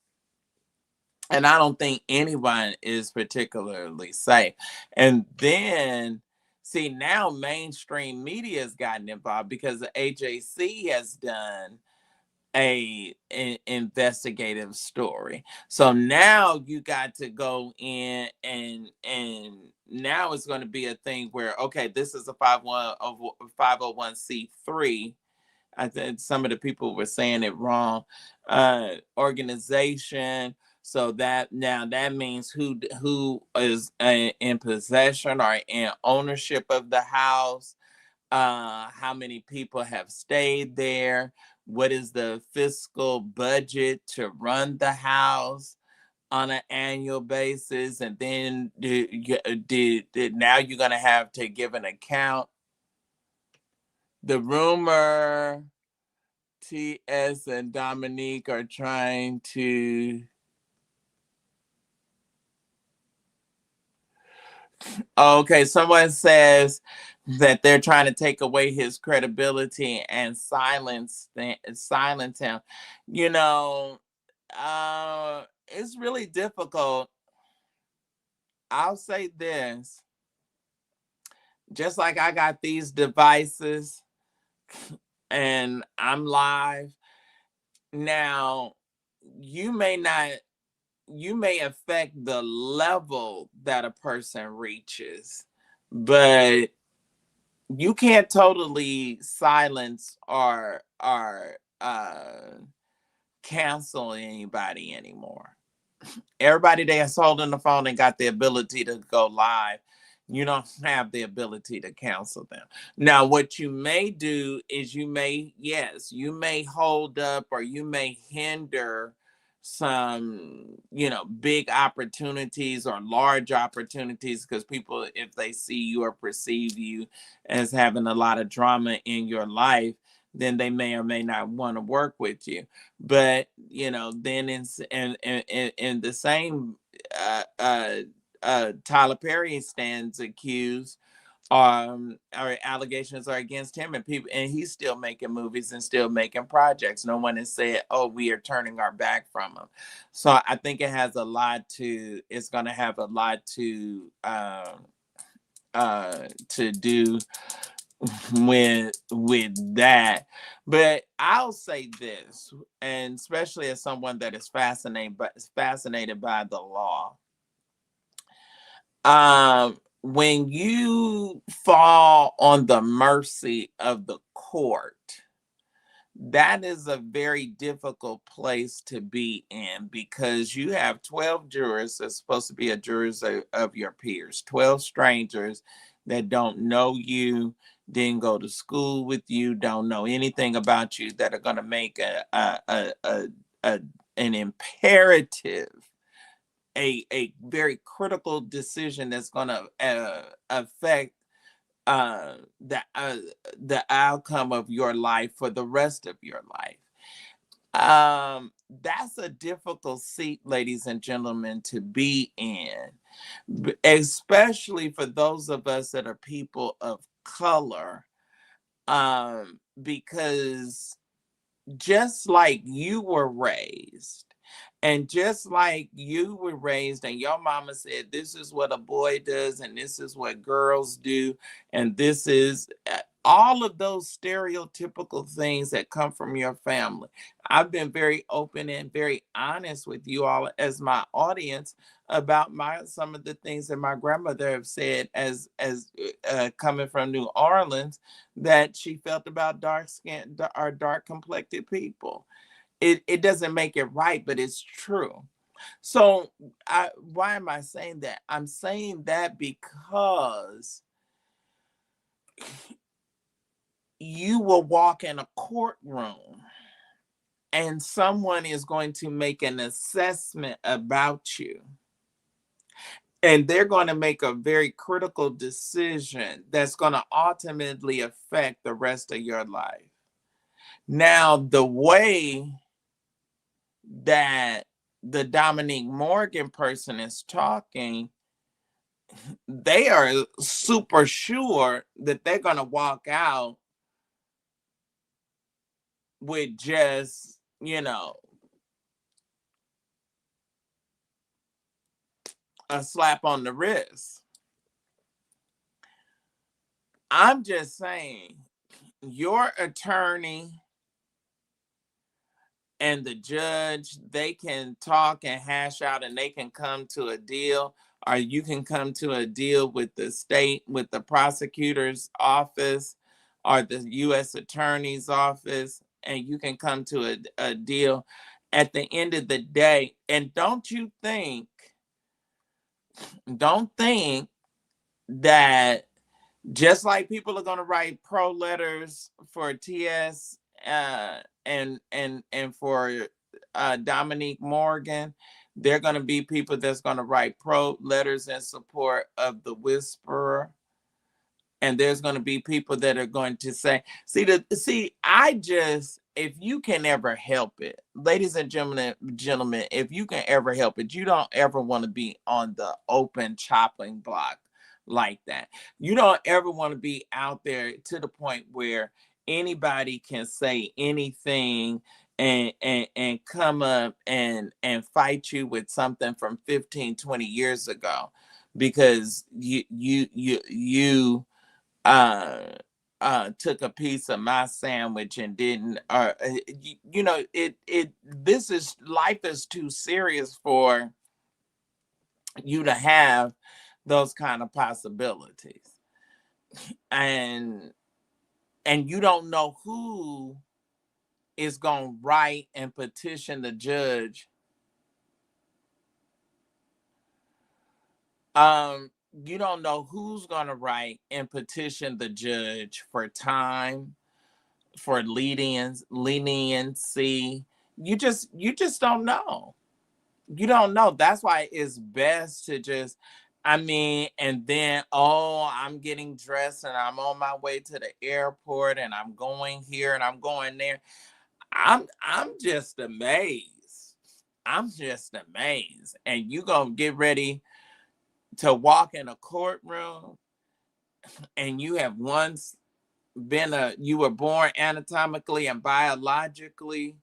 And I don't think anyone is particularly safe. And then, see, now mainstream media has gotten involved because the AJC has done an investigative story. So now you got to go in and now it's going to be a thing where, okay, this is a 501c3. I think some of the people were saying it wrong. Organization. So that means who is in possession or in ownership of the house. How many people have stayed there? What is the fiscal budget to run the house? on an annual basis, and then did now you're going to have to give an account. The rumor TS and Dominique are trying to. Okay, someone says that they're trying to take away his credibility and silence him. You know, it's really difficult. I'll say this: just like I got these devices and I'm live now, you may not. You may affect the level that a person reaches, but you can't totally silence or cancel anybody anymore. Everybody that's holding the phone and got the ability to go live, you don't have the ability to cancel them. Now, what you may do is you may hold up or you may hinder some, big opportunities or large opportunities, because people, if they see you or perceive you as having a lot of drama in your life, then they may or may not want to work with you. But then in the same Tyler Perry stands accused, or allegations are against him, and he's still making movies and still making projects. No one has said, "Oh, we are turning our back from him." So I think it's going to have a lot to do with that. But I'll say this, and especially as someone that is fascinated by the law, when you fall on the mercy of the court, that is a very difficult place to be in, because you have 12 jurors that's supposed to be jurors of your peers, 12 strangers that don't know you, didn't go to school with you, don't know anything about you, that are going to make an imperative, a very critical decision that's going to affect the outcome of your life for the rest of your life. That's a difficult seat, ladies and gentlemen, to be in, especially for those of us that are people of color, because just like you were raised, and just like you were raised and your mama said, this is what a boy does and this is what girls do, and this is all of those stereotypical things that come from your family. I've been very open and very honest with you all as my audience about some of the things that my grandmother have said as coming from New Orleans, that she felt about dark skinned or dark complected people. It doesn't make it right, but it's true. So why am I saying that? I'm saying that because you will walk in a courtroom and someone is going to make an assessment about you. And they're going to make a very critical decision that's going to ultimately affect the rest of your life. Now, the way that the Dominique Morgan person is talking, they are super sure that they're going to walk out with just, a slap on the wrist. I'm just saying, your attorney and the judge, they can talk and hash out and they can come to a deal, or you can come to a deal with the state, with the prosecutor's office or the U.S. attorney's office, and you can come to a deal at the end of the day. And don't think that just like people are going to write pro letters for TS and for Dominique Morgan, There are going to be people that's going to write pro letters in support of the whisperer. And there's going to be people that are going to say, if you can ever help it, ladies and gentlemen, if you can ever help it, you don't ever want to be on the open chopping block like that. You don't ever want to be out there to the point where anybody can say anything and come up and fight you with something from 15, 20 years ago, because you took a piece of my sandwich and didn't, life is too serious for you to have those kind of possibilities. And you don't know who is going to write and petition the judge. You don't know who's going to write and petition the judge for time, for leniency. You just don't know. You don't know. That's why it's best to just, and then, I'm getting dressed and I'm on my way to the airport and I'm going here and I'm going there. I'm just amazed. I'm just amazed. And you gonna get ready to walk in a courtroom, and you have once you were born anatomically and biologically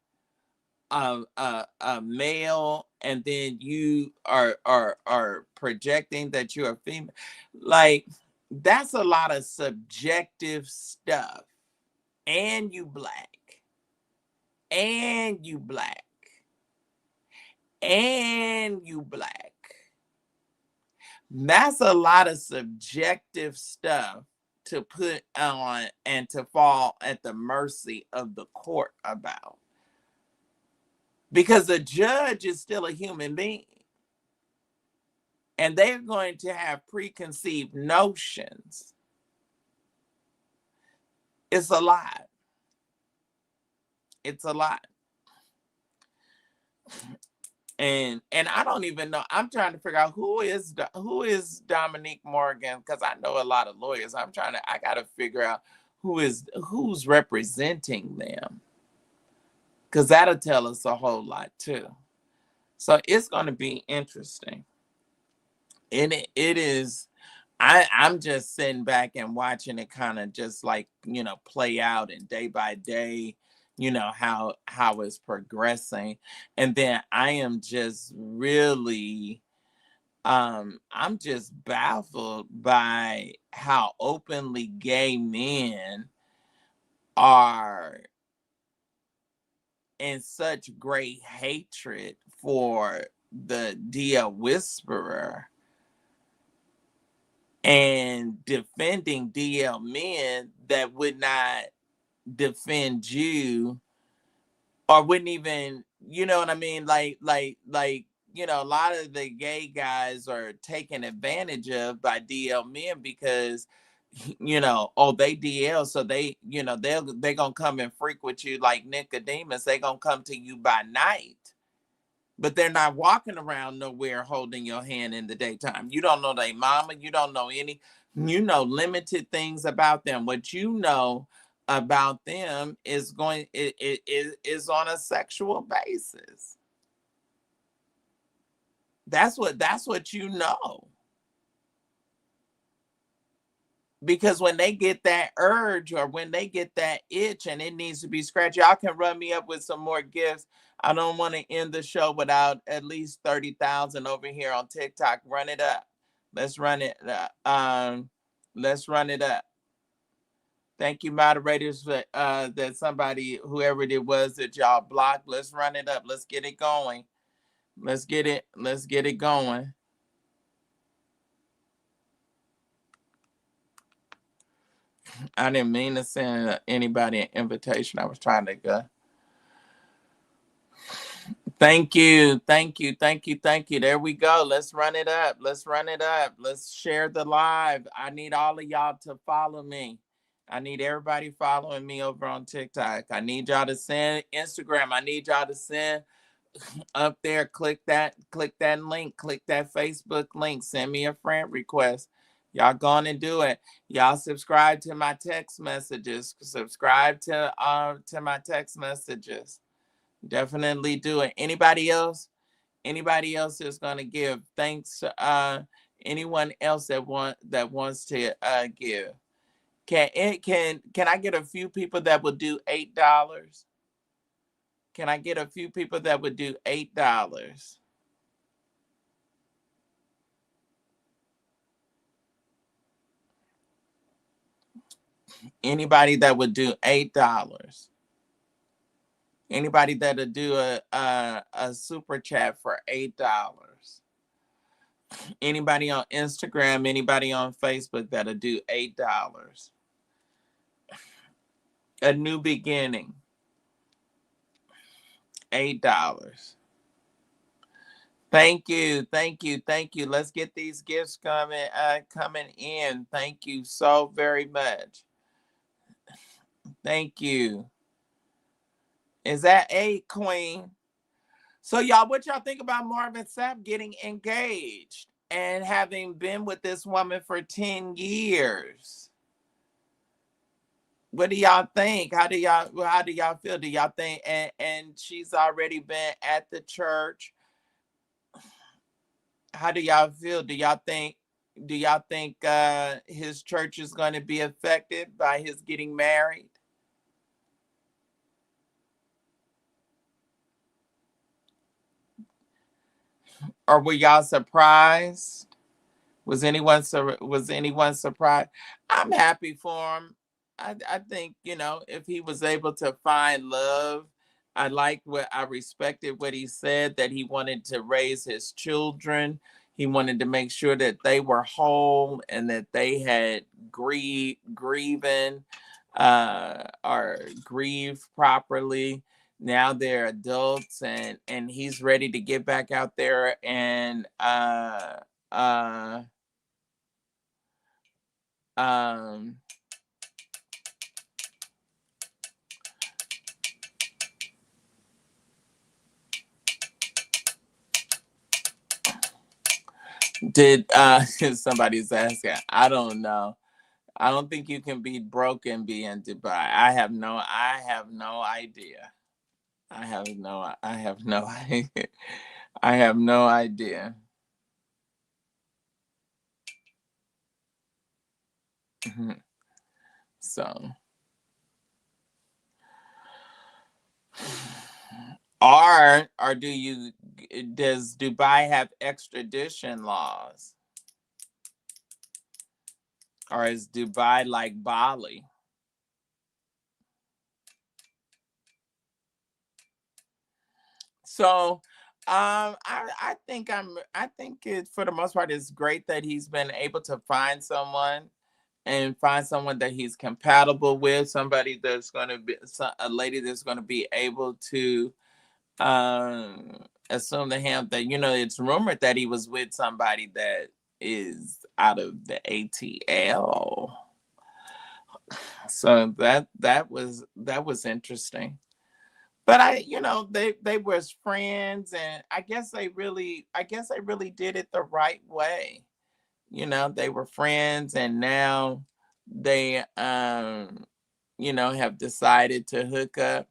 a male, and then you are projecting that you're a female. Like, that's a lot of subjective stuff. And you black. And you black. And you black. That's a lot of subjective stuff to put on and to fall at the mercy of the court about. Because the judge is still a human being. And they're going to have preconceived notions. It's a lot. It's a lot. And I don't even know. I'm trying to figure out who is Dominique Morgan, because I know a lot of lawyers. I got to figure out who's representing them, because that'll tell us a whole lot too. So it's going to be interesting. And it is. I'm just sitting back and watching it kind of just like, play out, and day by day, how it's progressing. And then I am just really, I'm just baffled by how openly gay men are in such great hatred for the DL Whisperer and defending DL men that would not defend you, or wouldn't even, you know what I mean? Like, a lot of the gay guys are taken advantage of by DL men because, they DL, so they, they're going to come and freak with you like Nicodemus. They're going to come to you by night. But they're not walking around nowhere holding your hand in the daytime. You don't know their mama. You don't know limited things about them. What you know about them is on a sexual basis. That's what you know. Because when they get that urge, or when they get that itch and it needs to be scratched, y'all can run me up with some more gifts. I don't want to end the show without at least 30,000 over here on TikTok. Run it up. Let's run it. Let's run it up. Thank you, moderators, for that somebody, whoever it was that y'all blocked. Let's run it up. Let's get it going. Let's get it going. I didn't mean to send anybody an invitation. I was trying to go. Thank you. There we go. Let's run it up. Let's share the live. I need all of y'all to follow me. I need everybody following me over on TikTok. I need y'all to send Instagram. I need y'all to send up there. Click that link, click that Facebook link, send me a friend request. Y'all go on and do it. Y'all subscribe to my text messages. Subscribe to my text messages. Definitely do it. Anybody else? Anybody else is gonna give? Thanks. Anyone else that wants to give? Can I get a few people that would do $8? Can I get a few people that would do $8? Anybody that would do $8? Anybody that would do a super chat for $8? Anybody on Instagram? Anybody on Facebook that'll do $8? A new beginning. $8. Thank you, thank you, thank you. Let's get these gifts coming in. Thank you so very much. Thank you. Is that 8, Queen? So y'all, what y'all think about Marvin Sapp getting engaged and having been with this woman for 10 years? What do y'all think? How do y'all feel? Do y'all think and she's already been at the church? How do y'all feel? Do y'all think his church is going to be affected by his getting married? Or were y'all surprised? Was anyone surprised? I'm happy for him. I think, if he was able to find love, I respected what he said, that he wanted to raise his children. He wanted to make sure that they were whole and that they had grieving or grieve properly. Now they're adults, and he's ready to get back out there and um did somebody's asking, I don't know. I don't think you can be broke and be in Dubai. I have no idea. I have no idea. I have no idea. So, or does Dubai have extradition laws? Or is Dubai like Bali? So I think it, for the most part, it's great that he's been able to find someone that he's compatible with, somebody that's going to be a lady that's going to be able to assume the him that, it's rumored that he was with somebody that is out of the ATL. So that was interesting. But they were friends, and I guess they really did it the right way. They were friends, and now they have decided to hook up.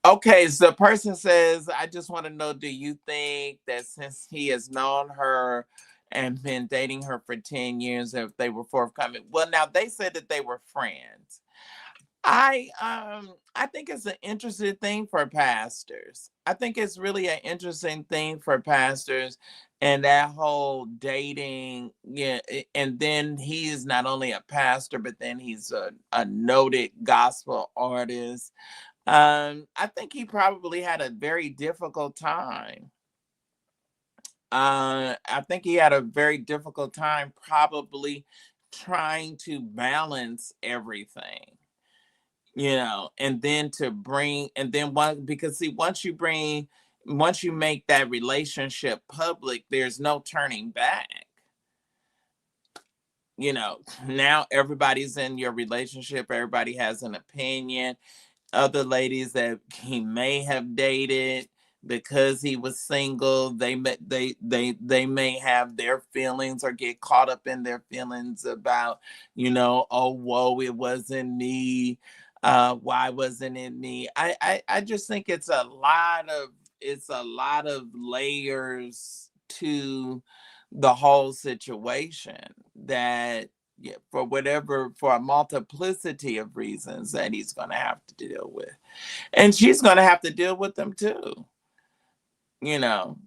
Okay, so the person says, I just want to know, do you think that since he has known her and been dating her for 10 years, if they were forthcoming? Well, now they said that they were friends. I think it's an interesting thing for pastors. I think it's really an interesting thing for pastors, and that whole dating. Yeah, and then he is not only a pastor, but then he's a noted gospel artist. I think he probably had a very difficult time. I think he had a very difficult time probably trying to balance everything, and then because see, once you make that relationship public, there's no turning back. now everybody's in your relationship. Everybody has an opinion. Other ladies that he may have dated because he was single, they may have their feelings or get caught up in their feelings about, oh whoa, it wasn't me. Why wasn't it me? I just think it's a lot of layers to the whole situation that, yeah, for a multiplicity of reasons that he's going to have to deal with. And she's going to have to deal with them too. You know,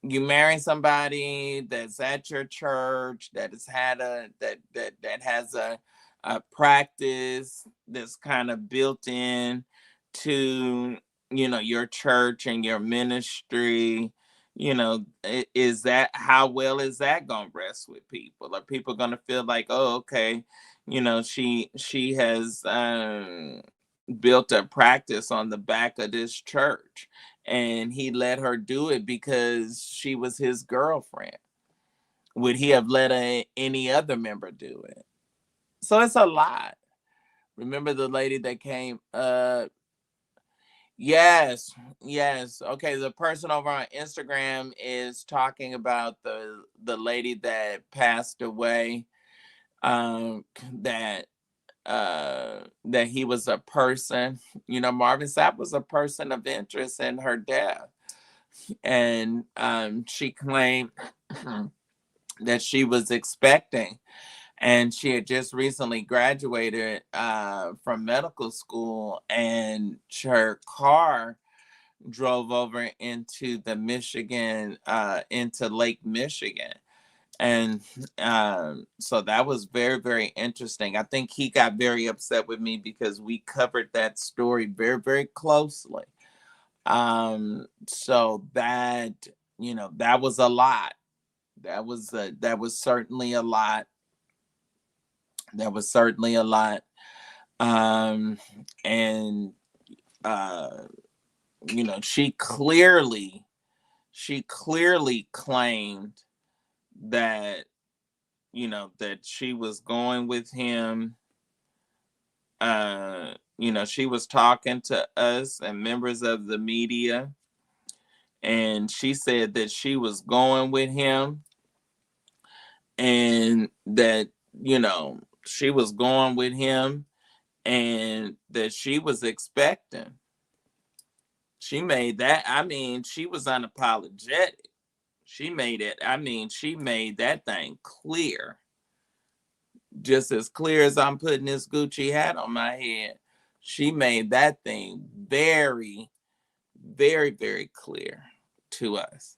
you marry somebody that's at your church that has had that has a practice that's kind of built in to your church and your ministry. Is that, how well is that gonna rest with people? Are people gonna feel like, oh, okay, she has built a practice on the back of this church, and he let her do it because she was his girlfriend? Would he have let any other member do it? So it's a lot. Remember the lady that came? Yes, yes. Okay, the person over on Instagram is talking about the lady that passed away. Um, that that he was a person. Marvin Sapp was a person of interest in her death, and she claimed that she was expecting, and she had just recently graduated from medical school, and her car drove over into the Michigan, into Lake Michigan. And so that was very, very interesting. I think he got very upset with me because we covered that story very, very closely. So that was a lot. That was certainly a lot. That was certainly a lot. And uh, she clearly claimed that that she was going with him. She was talking to us and members of the media, and she said that she was going with him, and that she was going with him, and that she was expecting. She made that, I mean, she was unapologetic. She made that thing clear, just as clear as I'm putting this Gucci hat on my head. She made that thing very, very, very clear to us.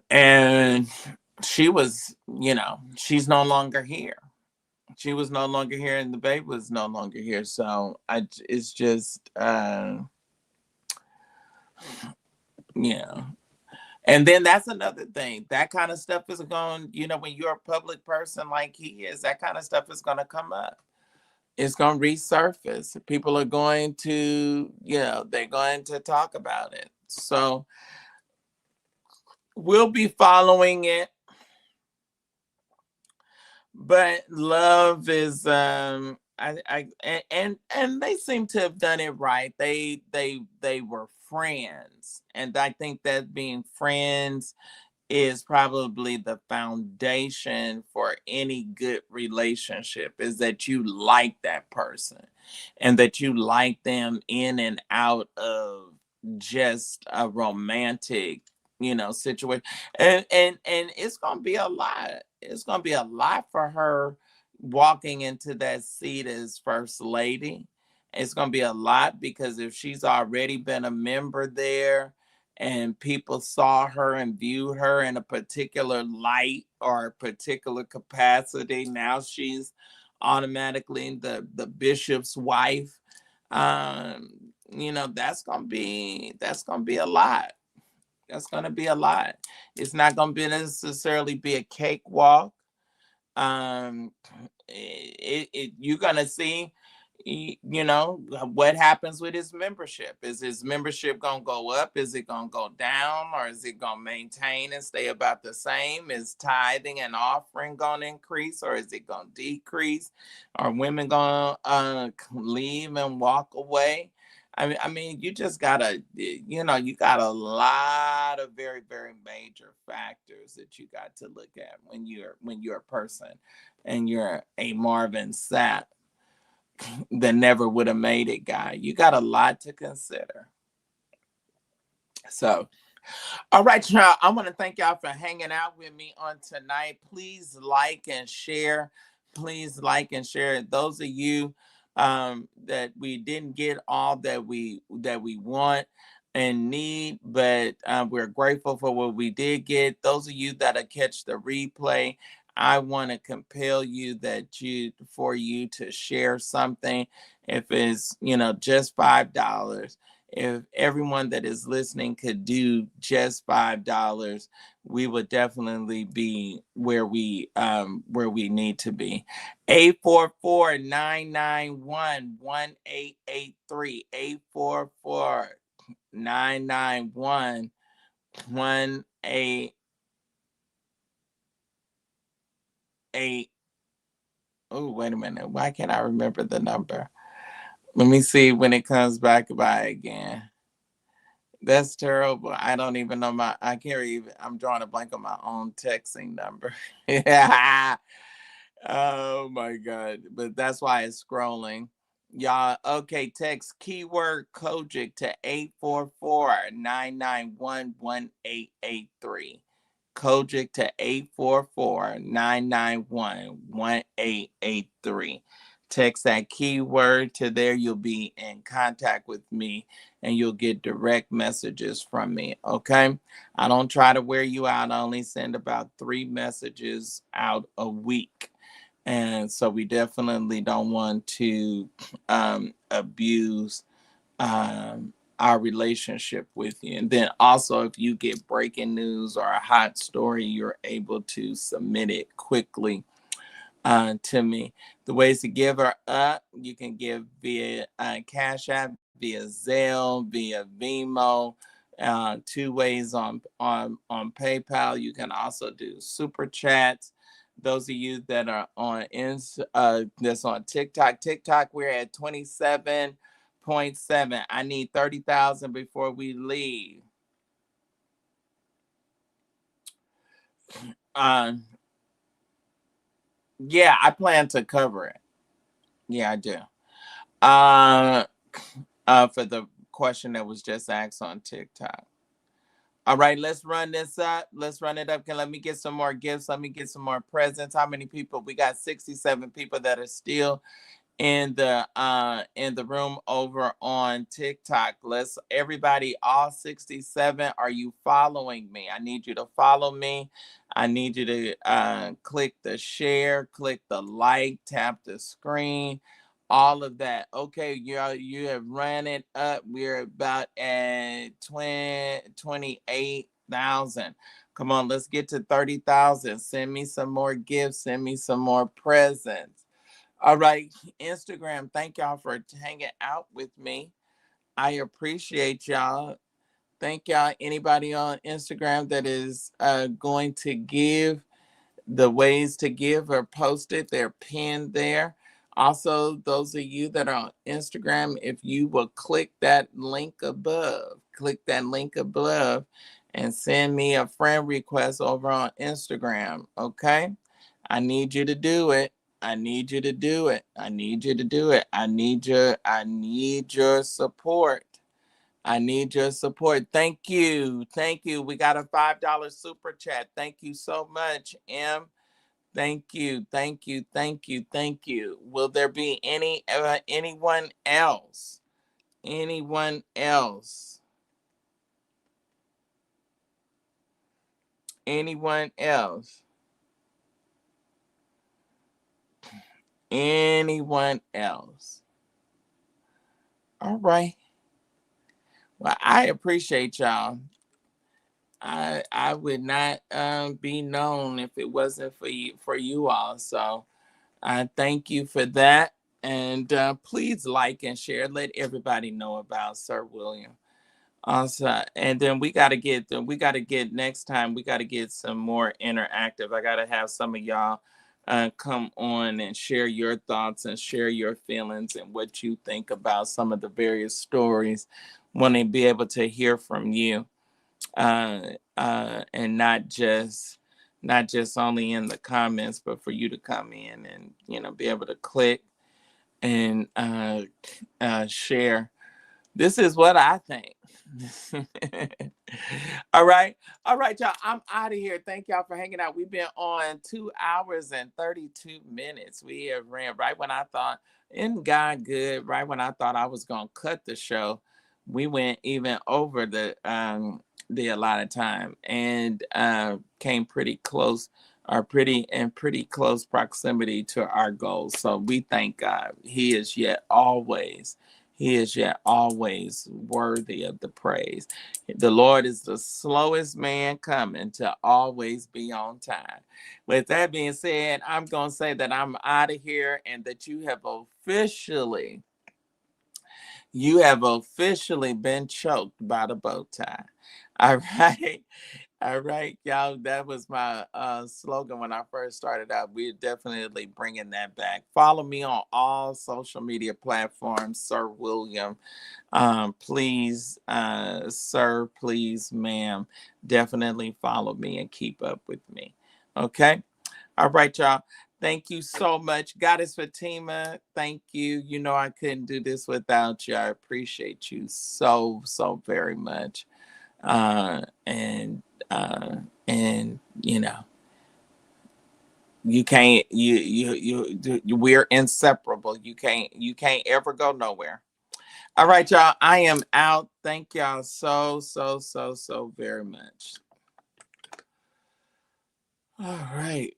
And she was, she's no longer here. She was no longer here, and the baby was no longer here. So it's just, yeah. And then that's another thing. That kind of stuff is going, when you're a public person like he is, that kind of stuff is going to come up. It's going to resurface. People are going to, they're going to talk about it. So we'll be following it. But love is, and they seem to have done it right. They were friends, and I think that being friends is probably the foundation for any good relationship, is that you like that person, and that you like them in and out of just a romantic situation. And it's gonna be a lot. It's gonna be a lot for her walking into that seat as first lady. It's gonna be a lot because if she's already been a member there, and people saw her and viewed her in a particular light or a particular capacity, now she's automatically the bishop's wife. That's gonna be a lot. That's gonna be a lot. It's not gonna be necessarily be a cakewalk. um you're gonna see, you know, what happens with his membership? Is his membership going to go up? Is it going to go down? Or is it going to maintain and stay about the same? Is tithing and offering going to increase, or is it going to decrease? Are women going to leave and walk away? I mean, you just gotta, you know, you got a lot of very, very major factors that you got to look at when you're a person and you're a Marvin Sapp that never would have made it guy. You got a lot to consider. So, all right, y'all. I want to thank y'all for hanging out with me on tonight. Please like and share. Please like and share. Those of you that we didn't get all that we want and need, but we're grateful for what we did get. Those of you that'll catch the replay, I want to compel you for you to share something. If it's, you know, just $5. If everyone that is listening could do just $5, we would definitely be where we need to be. 844-991-1883. 844-991-1883. Oh, wait a minute. Why can't I remember the number? Let me see when it comes back by again. That's terrible. I don't even know I can't even, I'm drawing a blank on my own texting number. Yeah. Oh my God. But that's why it's scrolling. Y'all, okay, text keyword Kojic to 844-991-1883. Kojic to 844-991-1883. Text that keyword to there. You'll be in contact with me and you'll get direct messages from me. Okay. I don't try to wear you out. I only send about 3 messages out a week. And so we definitely don't want to abuse our relationship with you. And then also, if you get breaking news or a hot story, you're able to submit it quickly to me. The ways to give are up. You can give via Cash App, via Zelle, via Venmo. 2 ways on PayPal. You can also do super chats. Those of you that are on that's on TikTok, we're at 27.7. I need 30,000 before we leave. Yeah, I plan to cover it. Yeah, I do. For the question that was just asked on TikTok. All right, let's run this up. Let's run it up. Let me get some more gifts. Let me get some more presents. How many people? We got 67 people that are still in the room over on TikTok. Let's everybody, all 67, are you following me? I need you to follow me. I need you to click the share, click the like, tap the screen, all of that. Okay, you have ran it up. We're about at 28,000. Come on, let's get to 30,000. Send me some more gifts. Send me some more presents. All right, Instagram, thank y'all for hanging out with me. I appreciate y'all. Thank y'all. Anybody on Instagram that is going to give, the ways to give are posted. They're pinned there. Also, those of you that are on Instagram, if you will click that link above, and send me a friend request over on Instagram, okay? I need you to do it. I need you to do it. I need you to do it. I need your support. I need your support. Thank you. Thank you. We got a $5 super chat. Thank you so much, M. Thank you. Thank you. Thank you. Thank you. Will there be anyone else? Anyone else? Anyone else? Anyone else? All right. Well, I appreciate y'all. I would not be known if it wasn't for you all. So I thank you for that. And please like and share. Let everybody know about Sir William. Also, and then we got to get next time. We got to get some more interactive. I got to have some of y'all come on and share your thoughts and share your feelings and what you think about some of the various stories. Want to be able to hear from you, and not just only in the comments, but for you to come in and be able to click and share. This is what I think. All right. All right, y'all. I'm out of here. Thank y'all for hanging out. We've been on 2 hours and 32 minutes. We have ran right when I thought, isn't God good? Right when I thought I was going to cut the show, we went even over the allotted time and came pretty close, or pretty close proximity to our goals. So we thank God. He is yet always worthy of the praise. The Lord is the slowest man coming to always be on time. With that being said, I'm going to say that I'm out of here and that you have officially been choked by the bow tie. All right. All right, y'all. That was my slogan when I first started out. We're definitely bringing that back. Follow me on all social media platforms, Sir William. Please, sir, please, ma'am, definitely follow me and keep up with me. Okay. All right, y'all. Thank you so much. Goddess Fatima, thank you. You know I couldn't do this without you. I appreciate you so, so very much. And you can't, we're inseparable. You can't ever go nowhere. All right, y'all. I am out. Thank y'all so, so, so, so very much. All right.